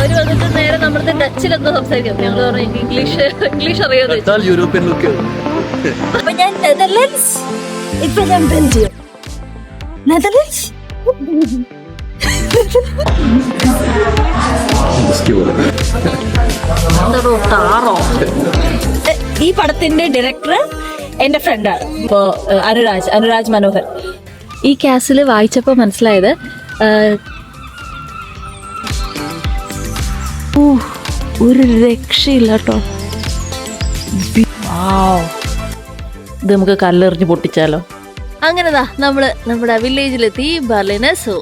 അവര് വന്നിട്ട് നേരെ നമ്മുടെ ഡച്ചിൽ എന്തോ സംസാരിക്കും. ഞങ്ങൾ പറഞ്ഞു ഇംഗ്ലീഷ് അറിയാതെ. European look. അപ്പൊ ഞാൻ നെതർലൻഡ്സ്, ഇപ്പൊ ഞാൻ ബെൽജിയം. നെതർലൻഡ്സ് ഈ പടത്തിന്റെ ഡയറക്ടർ എന്റെ ഫ്രണ്ടാണ്. ഇപ്പോ അനുരാജ് മനോഹർ. ഈ കാസില് വായിച്ചപ്പോ മനസ്സിലായത് ഒരു രക്ഷയില്ല കേട്ടോ. ഇത് നമുക്ക് കല്ലെറിഞ്ഞ് പൊട്ടിച്ചാലോ. അങ്ങനെതാ നമ്മള് നമ്മുടെ വില്ലേജിലെത്തി, Berliner zoo.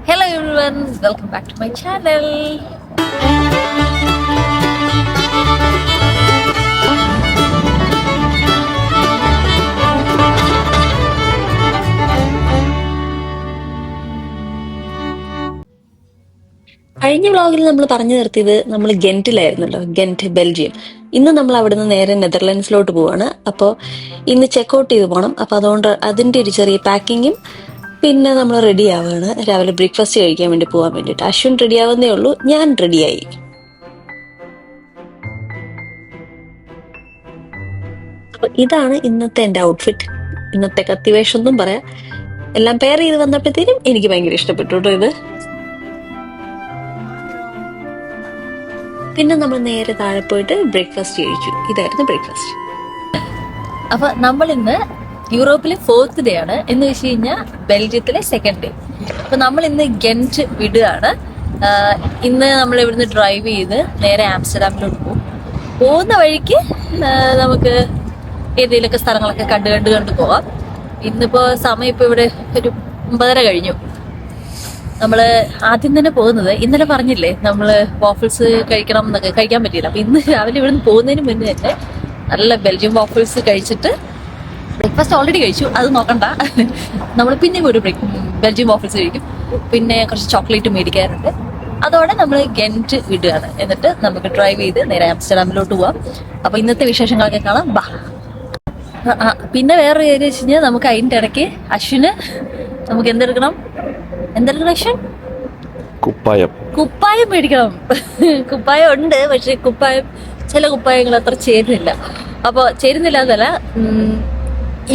Hello everyone, welcome back to my channel. കഴിഞ്ഞ വ്ളോഗിൽ നമ്മൾ പറഞ്ഞു നിർത്തിയത് നമ്മൾ ഗെന്റിലായിരുന്നല്ലോ, ഗെന്റ് ബെൽജിയം. ഇന്ന് നമ്മൾ അവിടുന്ന് നേരെ നെതർലൻഡ്സിലോട്ട് പോവാണ്. അപ്പോൾ ഇന്ന് ചെക്കൗട്ട് ചെയ്ത് പോകണം. അപ്പോൾ അതുകൊണ്ട് അതിൻ്റെ ഒരു ചെറിയ പാക്കിങ്ങും പിന്നെ നമ്മൾ റെഡി ആവുകയാണ്. രാവിലെ ബ്രേക്ക്ഫാസ്റ്റ് കഴിക്കാൻ വേണ്ടി പോകാൻ വേണ്ടിയിട്ട്. അശ്വിൻ റെഡി ആവുന്നേ ഉള്ളൂ, ഞാൻ റെഡിയായി. അപ്പൊ ഇതാണ് ഇന്നത്തെ എൻ്റെ ഔട്ട്ഫിറ്റ്. ഇന്നത്തെ കത്തിവേഷം ഒന്നും പറയാം. എല്ലാം പെയർ ചെയ്ത് വന്നപ്പോഴത്തേനും എനിക്ക് ഭയങ്കര ഇഷ്ടപ്പെട്ടു കേട്ടോ ഇത്. പിന്നെ നമ്മൾ നേരെ താഴെ പോയിട്ട് ബ്രേക്ക്ഫാസ്റ്റ് കഴിച്ചു. ഇതായിരുന്നു ബ്രേക്ക്ഫാസ്റ്റ്. അപ്പൊ നമ്മൾ ഇന്ന് യൂറോപ്പിലെ 4th ഡേ ആണ്, എന്ന് വെച്ച് കഴിഞ്ഞാൽ ബെൽജിയത്തിലെ 2nd ഡേ. അപ്പൊ നമ്മൾ ഇന്ന് ഗെന്റ് വിടുകയാണ്. ഇന്ന് നമ്മൾ ഇവിടുന്ന് ഡ്രൈവ് ചെയ്ത് നേരെ ആംസ്റ്റർഡാമിലോട്ട് പോകും. പോകുന്ന വഴിക്ക് നമുക്ക് ഏതെങ്കിലുമൊക്കെ സ്ഥലങ്ങളൊക്കെ കണ്ടു പോവാം. ഇന്നിപ്പോ സമയം ഇപ്പൊ ഇവിടെ ഒരു 9:30 കഴിഞ്ഞു. നമ്മള് ആദ്യം തന്നെ പോകുന്നത്, ഇന്നലെ പറഞ്ഞില്ലേ നമ്മള് വാഫിൾസ് കഴിക്കണം എന്നൊക്കെ, കഴിക്കാൻ പറ്റിയില്ല. അപ്പൊ ഇന്ന് രാവിലെ ഇവിടുന്ന് പോകുന്നതിന് മുന്നേ തന്നെ നല്ല ബെൽജിയം വാഫിൾസ് കഴിച്ചിട്ട്, ബ്രേക്ക്ഫാസ്റ്റ് ഓൾറെഡി കഴിച്ചു, അത് നോക്കണ്ട. നമ്മൾ പിന്നെ ഒരു ബെൽജിയം വാഫിൾസ് കഴിക്കും. പിന്നെ കുറച്ച് ചോക്ലേറ്റ് മേടിക്കാറുണ്ട്. അതോടെ നമ്മൾ ഗെന്റ് വിടുകയാണ്. എന്നിട്ട് നമുക്ക് ഡ്രൈവ് ചെയ്ത് നേരെ ആംസ്റ്റർഡാമിലോട്ട് പോവാം. അപ്പൊ ഇന്നത്തെ വിശേഷങ്ങളൊക്കെ കാണാം, ബാ. പിന്നെ വേറൊരു കാര്യം വെച്ച് കഴിഞ്ഞാൽ നമുക്ക് അതിൻ്റെ ഇടയ്ക്ക് അശ്വിന് നമുക്ക് എന്തെടുക്കണം അശ്വിൻ? കുപ്പായം മേടിക്കണം. കുപ്പായം ഉണ്ട്, പക്ഷെ ചില കുപ്പായങ്ങൾ അത്ര ചേരുന്നില്ല. അപ്പൊ ചേരുന്നില്ല എന്നല്ല,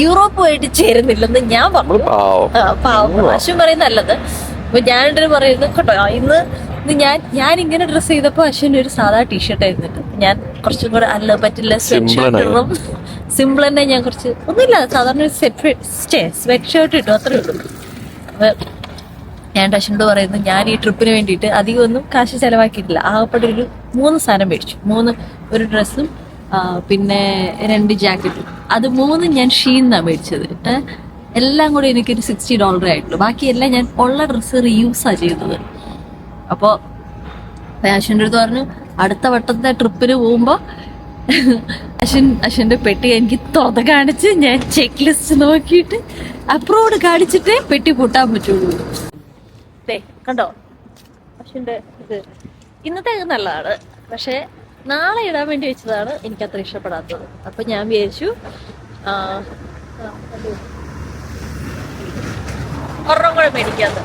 യൂറോപ്പുമായിട്ട് ചേരുന്നില്ലെന്ന് ഞാൻ പറഞ്ഞു. പാവം അശ്വിൻ പറയുന്ന നല്ലത്. അപ്പൊ ഞാനിട്ട് പറയുന്നത് കേട്ടോ, ഇന്ന് ഞാൻ ഇങ്ങനെ ഡ്രസ്സ് ചെയ്തപ്പോ അശ്വിൻ ഒരു സാധാ ടീഷർട്ട് ആയിരുന്നിട്ട്, ഞാൻ കുറച്ചും കൂടെ അല്ല പറ്റില്ല സിമ്പിൾ തന്നെ. ഞാൻ കുറച്ച് ഒന്നുമില്ല, സാധാരണ ഒരു സ്വെറ്റ് ഷർട്ട് ഇട്ടു, അത്രേ ഉള്ളൂ. അപ്പൊ ഞാൻ അശ്വിനോട് പറയുന്നത്, ഞാൻ ഈ ട്രിപ്പിന് വേണ്ടിയിട്ട് അധികം ഒന്നും കാശ് ചെലവാക്കിയിട്ടില്ല. ആകെപ്പെട്ട ഒരു 3 സാധനം മേടിച്ചു. ഒരു ഡ്രസ്സും പിന്നെ 2 ജാക്കറ്റും. അത് 3 ഞാൻ ഷീന്നാ മേടിച്ചത്. എല്ലാം കൂടി എനിക്കൊരു $60 ആയിട്ടുള്ളൂ. ബാക്കിയെല്ലാം ഞാൻ ഉള്ള ഡ്രസ്സ് റീയൂസാ ചെയ്തത്. അപ്പോൾ അശ്വിൻ്റെ അടുത്ത് പറഞ്ഞു, അടുത്ത വട്ടത്തെ ട്രിപ്പിന് പോകുമ്പോൾ അശ്വിൻ്റെ പെട്ടി എനിക്ക് തുറന്ന് കാണിച്ച് ഞാൻ ചെക്ക് ലിസ്റ്റ് നോക്കിയിട്ട് അപ്രൂവ്ഡ് കാണിച്ചിട്ടേ പെട്ടി പൂട്ടാൻ പറ്റുള്ളൂ. കണ്ടോ അശ്വിൻ്റെ ഇത്? ഇന്നത്തെ നല്ലതാണ്, പക്ഷെ നാളെ ഇടാൻ വേണ്ടി വെച്ചതാണ് എനിക്ക് അത്ര ഇഷ്ടപ്പെടാത്തത്. അപ്പൊ ഞാൻ വിചാരിച്ചു ഒരെണ്ണം കൂടെ മേടിക്കാത്ത.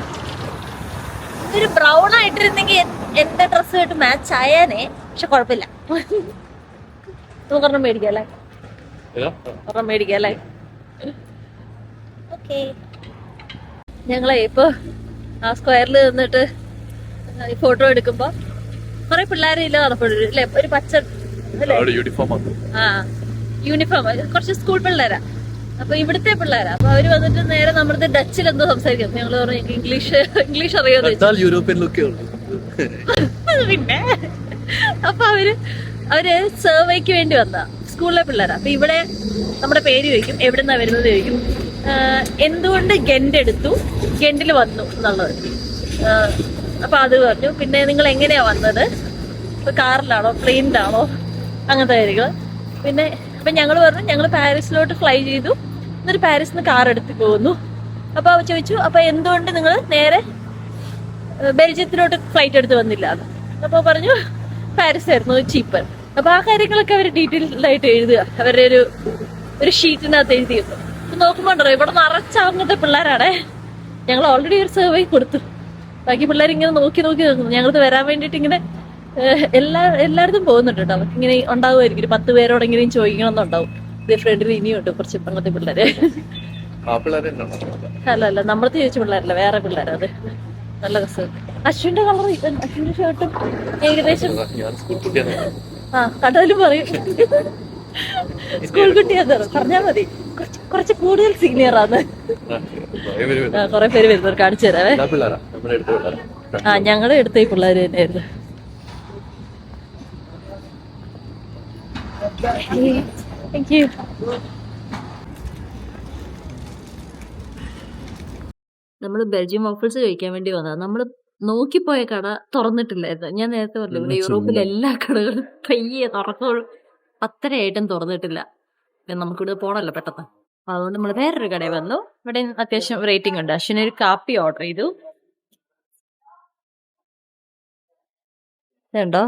ഇതൊരു ബ്രൗൺ ആയിട്ടിരുന്നെങ്കിൽ എന്റെ ഡ്രസ്സുമായിട്ട് മാച്ച് ആയാനേ, പക്ഷെ കുഴപ്പമില്ല. നമുക്കൊരെണ്ണം മേടിക്കല്ലേ? ഒരെണ്ണം മേടിക്കല്ലേ? ഓക്കെ. ഞങ്ങളെ ഇപ്പൊ ആ സ്ക്വയറിൽ നിന്നിട്ട് ഫോട്ടോ എടുക്കുമ്പോ കുറെ പിള്ളേരെ ഇല്ല നടപ്പെടും അല്ലെ, ഒരു പച്ച യൂണിഫോം, കുറച്ച് സ്കൂൾ പിള്ളേരാ. അപ്പൊ ഇവിടുത്തെ പിള്ളേരാ. അപ്പൊ അവര് വന്നിട്ട് നേരെ നമ്മുടെ ഡച്ചിൽ എന്തോ സംസാരിക്കും. ഞങ്ങള് പറഞ്ഞു ഇംഗ്ലീഷ് അറിയാതെ. European look. പിന്നെ അപ്പൊ അവര് സർവേക്ക് വേണ്ടി വന്നതാ, സ്കൂളിലെ പിള്ളേരാ. അപ്പൊ ഇവിടെ നമ്മുടെ പേര് ചോദിക്കും, എവിടുന്നാ വരുന്നത് ചോദിക്കും, എന്തുകൊണ്ട് ഗെന്റ് എടുത്തു, ഗെന്റിൽ വന്നു എന്നുള്ളത്. അപ്പൊ അത് പറഞ്ഞു. പിന്നെ നിങ്ങൾ എങ്ങനെയാ വന്നത്, ഇപ്പൊ കാറിലാണോ പ്ലെയിനിലാണോ, അങ്ങനത്തെ കാര്യങ്ങൾ. പിന്നെ അപ്പൊ ഞങ്ങൾ പറഞ്ഞു ഞങ്ങൾ പാരീസിലോട്ട് ഫ്ലൈ ചെയ്തു, എന്നിട്ട് പാരീസിൽ നിന്ന് കാർ എടുത്ത് പോകുന്നു. അപ്പൊ അവ ചോദിച്ചു, അപ്പൊ എന്തുകൊണ്ട് നിങ്ങൾ നേരെ ബെൽജിയത്തിലോട്ട് ഫ്ലൈറ്റ് എടുത്ത് വന്നില്ല? അപ്പൊ പറഞ്ഞു പാരീസ് ആയിരുന്നു ചീപ്പർ. അപ്പൊ ആ കാര്യങ്ങളൊക്കെ അവർ ഡീറ്റെയിൽഡ് ആയിട്ട് എഴുതുക, അവരുടെ ഒരു ഷീറ്റിനകത്ത് എഴുതി വെക്കും. നോക്കുമ്പോണ്ടോ ഇവിടെ നിറച്ച അങ്ങനത്തെ പിള്ളേരാണേ. ഞങ്ങൾ ഓൾറെഡി ഒരു സർവേ കൊടുത്തു. ബാക്കി പിള്ളേർ ഇങ്ങനെ നോക്കി നോക്കുന്നു. ഞങ്ങൾക്ക് വരാൻ വേണ്ടിയിട്ട് ഇങ്ങനെ എല്ലായിടത്തും പോകുന്നുണ്ട് കേട്ടോ. അവർക്ക് ഇങ്ങനെ ഉണ്ടാവുമായിരിക്കും, 10 പേരോടെങ്കിലും ചോദിക്കണമെന്നുണ്ടാവും. ഇത് ഫ്രണ്ടിൽ ഇനിയുണ്ട് കുറച്ച് അങ്ങനത്തെ പിള്ളേര്. അല്ല നമ്മളത്തെ ചോദിച്ച പിള്ളേരല്ല, വേറെ പിള്ളേരാ. അത് നല്ല രസം. അശ്വിന്റെ കളർ, അശ്വിന്റെ ഷർട്ടും ഏകദേശം കടയിലും പറയും സ്കൂൾ കുട്ടിയാന്ന് പറഞ്ഞാ മതി. കുറച്ച് കൂടുതൽ സീനിയർ ആണ്. കൊറേ പേര് വരുന്നവർ കാണിച്ചു തരാവേ. ഞങ്ങളുടെ അടുത്ത ഈ പിള്ളേര് തന്നെയായിരുന്നു. Thank you. നമ്മൾ ബെൽജിയം വഫിൾസ് കഴിക്കാൻ വേണ്ടി വന്നതാണ്. നമ്മൾ നോക്കിപ്പോയ കട തുറന്നിട്ടില്ലായിരുന്നു. ഞാൻ നേരത്തെ പറഞ്ഞു ഇവിടെ യൂറോപ്പിലെ എല്ലാ കടകളും പയ്യെ തുറക്കോളും. 10:30 തുറന്നിട്ടില്ല. നമുക്കിവിടെ പോണല്ലോ പെട്ടെന്ന്. അപ്പൊ അതുകൊണ്ട് നമ്മൾ വേറൊരു കടയിൽ വന്നു. ഇവിടെ അത്യാവശ്യം റേറ്റിംഗ് ഉണ്ട്. അശ്വിനൊരു കാപ്പി ഓർഡർ ചെയ്തു. ഇതുണ്ടോ,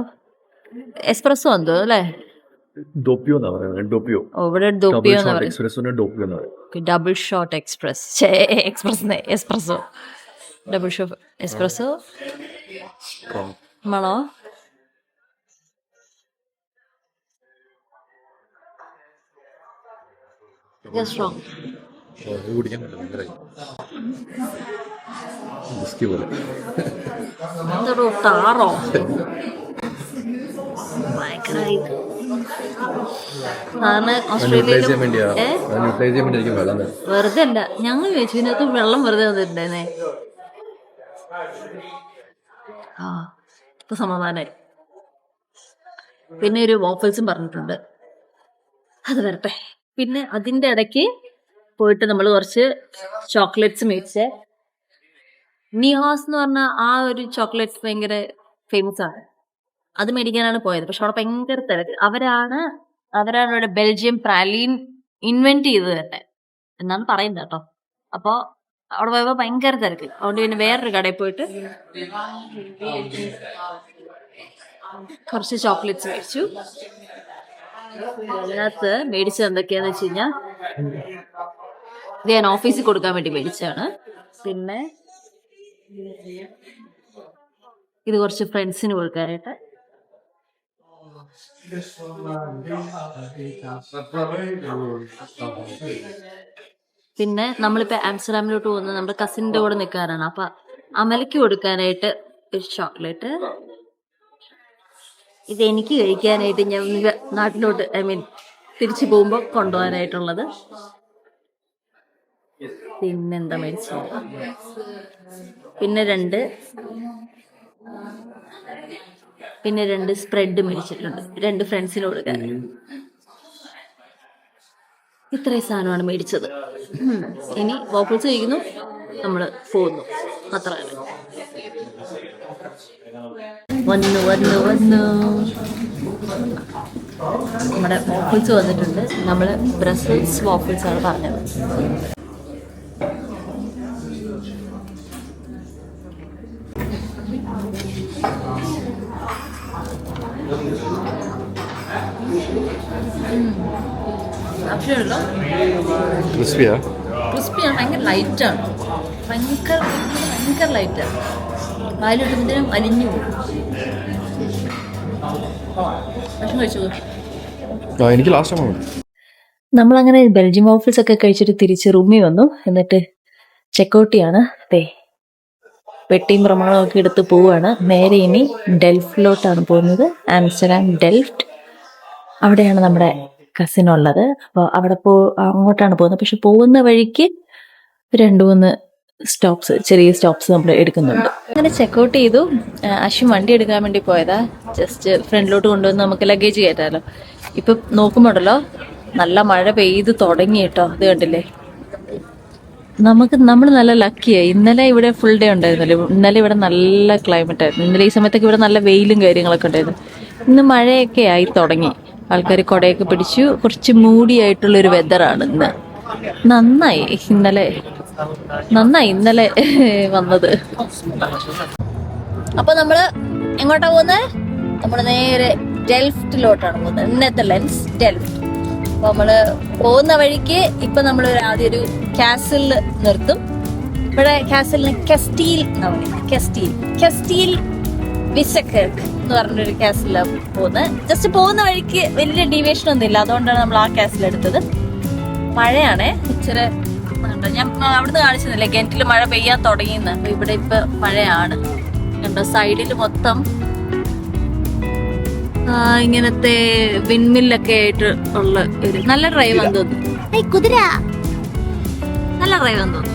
എസ്പ്രസോ എന്തോ അല്ലേ? ഇവിടെ double shot espresso double shot espresso ആണോ? ടാറോ വെറുതെ അല്ല, ഞങ്ങൾ ചോദിച്ചു ഇതിനകത്ത് വെള്ളം വെറുതെ വന്നിട്ടുണ്ടായിരുന്നേ. ഇപ്പൊ സമാധാനായി. പിന്നെ ഒരു വോഫൽസും പറഞ്ഞിട്ടുണ്ട്, അത് വരട്ടെ. പിന്നെ അതിന്റെ ഇടയ്ക്ക് പോയിട്ട് നമ്മൾ കുറച്ച് ചോക്ലേറ്റ്സ് മേടിച്ചേ. നിഹാസ് എന്ന് പറഞ്ഞ ആ ഒരു ചോക്ലേറ്റ്സ് ഭയങ്കര ഫേമസ് ആണ്. അത് മേടിക്കാനാണ് പോയത്. പക്ഷെ അവിടെ ഭയങ്കര തിരക്ക്. അവരാണ് ഇവിടെ ബെൽജിയം പ്രാലീൻ ഇൻവെന്റ് ചെയ്തത് തന്നെ എന്നാണ് പറയുന്നത് കേട്ടോ. അപ്പൊ അവിടെ പോയപ്പോ ഭയങ്കര തിരക്ക്. അതുകൊണ്ട് പിന്നെ വേറൊരു കടയിൽ പോയിട്ട് കുറച്ച് ചോക്ലേറ്റ്സ് മേടിച്ചു. അതിനകത്ത് മേടിച്ചത് എന്തൊക്കെയാന്ന് വെച്ച് കഴിഞ്ഞാൽ ഇത് ഞാൻ ഓഫീസിൽ കൊടുക്കാൻ വേണ്ടി മേടിച്ചതാണ്. പിന്നെ ഇത് കുറച്ച് ഫ്രണ്ട്സിന് കൊടുക്കാനായിട്ട്. പിന്നെ നമ്മളിപ്പോ ആംസ്റ്റർഡാമിലോട്ട് പോകുന്നത് നമ്മുടെ കസിന്റെ കൂടെ നിൽക്കാനാണ്. അപ്പൊ അമലയ്ക്ക് കൊടുക്കാനായിട്ട് ഒരു ചോക്ലേറ്റ്, ഇത് എനിക്ക് കഴിക്കാനായിട്ട് ഞാൻ നാട്ടിലോട്ട് തിരിച്ചു പോകുമ്പോ കൊണ്ടുപോകാനായിട്ടുള്ളത്. പിന്നെന്താ മേടിച്ചത്? പിന്നെ രണ്ട് സ്പ്രെഡ് മേടിച്ചിട്ടുണ്ട്, 2 ഫ്രണ്ട്സിന് കൊടുക്കാൻ. ഇത്രയും സാധനമാണ് മേടിച്ചത്. ഇനി വോഫിൾസ് കഴിക്കുന്നു, നമ്മള് പോകുന്നു, അത്ര തന്നെ. വന്നു നമ്മുടെ വോഫിൾസ് വന്നിട്ടുണ്ട്. നമ്മള് ബ്രസൽസ് വോഫിൾസ് ആണ് പറഞ്ഞത്. ക്രിസ്പിയാണ്, ഭയങ്കര ലൈറ്റാണ്, ഭയങ്കര ലൈറ്റാണ്. വായിലിട്ടുമ്പോഴത്തേനും അലിഞ്ഞു പോകും. എനിക്ക് ലാസ്റ്റ് നമ്മളങ്ങനെ ബെൽജിയം വോഫിൾസ് ഒക്കെ കഴിച്ചിട്ട് തിരിച്ച് റൂമിൽ വന്നു. എന്നിട്ട് ചെക്കൗട്ട് ചെയ്യാണ്. പെട്ടിയും പ്രമാണവും ഒക്കെ എടുത്ത് പോവുകയാണ്. നേരെ ഇനി ഡെൽഫ്റ്റിലോട്ടാണ് പോകുന്നത്. ആംസ്റ്റർഡാം ഡെൽഫ്റ്റ്, അവിടെയാണ് നമ്മുടെ കസിൻ ഉള്ളത്. അപ്പോൾ അങ്ങോട്ടാണ് പോകുന്നത്. പക്ഷെ പോകുന്ന വഴിക്ക് 2-3 ചെറിയ സ്റ്റോപ്സ് നമ്മൾ എടുക്കുന്നുണ്ട്. അങ്ങനെ ചെക്കൗട്ട് ചെയ്തു. അശ്വിൻ വണ്ടി എടുക്കാൻ വേണ്ടി പോയതാ. ജസ്റ്റ് ഫ്രണ്ടിലോട്ട് കൊണ്ടുവന്ന് നമുക്ക് ലഗേജ് കയറ്റാമല്ലോ. ഇപ്പം നോക്കുമ്പോണ്ടല്ലോ നല്ല മഴ പെയ്ത് തുടങ്ങി കേട്ടോ. ഇത് കണ്ടില്ലേ, നമ്മൾ നല്ല ലക്കിയായി. ഇന്നലെ ഇവിടെ ഫുൾ ഡേ ഉണ്ടായിരുന്നല്ലോ. ഇന്നലെ ഇവിടെ നല്ല ക്ലൈമറ്റ് ആയിരുന്നു. ഇന്നലെ ഈ സമയത്തൊക്കെ ഇവിടെ നല്ല വെയിലും കാര്യങ്ങളൊക്കെ ഉണ്ടായിരുന്നു. ഇന്ന് മഴയൊക്കെ ആയി തുടങ്ങി. ആൾക്കാർ കുടയൊക്കെ പിടിച്ചു. കുറച്ച് മൂടിയായിട്ടുള്ളൊരു വെതറാണ് ഇന്ന്. നന്നായി ഇന്നലെ വന്നത്. അപ്പൊ നമ്മള് എങ്ങോട്ടാ പോകുന്നത്? നമ്മള് നേരെ ഡെൽഫ്റ്റിലോട്ടാണ് പോകുന്നത്. Netherlands Delft. അപ്പൊ നമ്മള് പോകുന്ന വഴിക്ക് ഇപ്പൊ നമ്മൾ ആദ്യം ഒരു കാസിൽ നിർത്തും. ഇവിടെ കാസിലിന് കെസ്റ്റീൽ വിസക്കെർക്ക് എന്ന് എന്ന് പറഞ്ഞൊരു കാസിലാണ് പോകുന്നത്. ജസ്റ്റ് പോകുന്ന വഴിക്ക് വലിയ ഡീവിയേഷൻ ഒന്നും ഇല്ല, അതുകൊണ്ടാണ് നമ്മൾ ആ കാസിൽ എടുത്തത്. മഴയാണേ ഇച്ചിരി, ഞാൻ അവിടുന്ന് കാണിച്ചിരുന്നില്ലേ ഗെന്റിൽ മഴ പെയ്യാൻ തുടങ്ങിയെന്ന്. അപ്പൊ ഇവിടെ ഇപ്പൊ മഴയാണ്. കണ്ടോ സൈഡിൽ മൊത്തം ഇങ്ങനത്തെ വിൻമില്ലൊക്കെ ആയിട്ട് ഉള്ള ഒരു നല്ല ഡ്രൈവ് എന്ന് തോന്നുന്നു. കുതിര നല്ല ഡ്രൈവ് എന്ന് തോന്നുന്നു.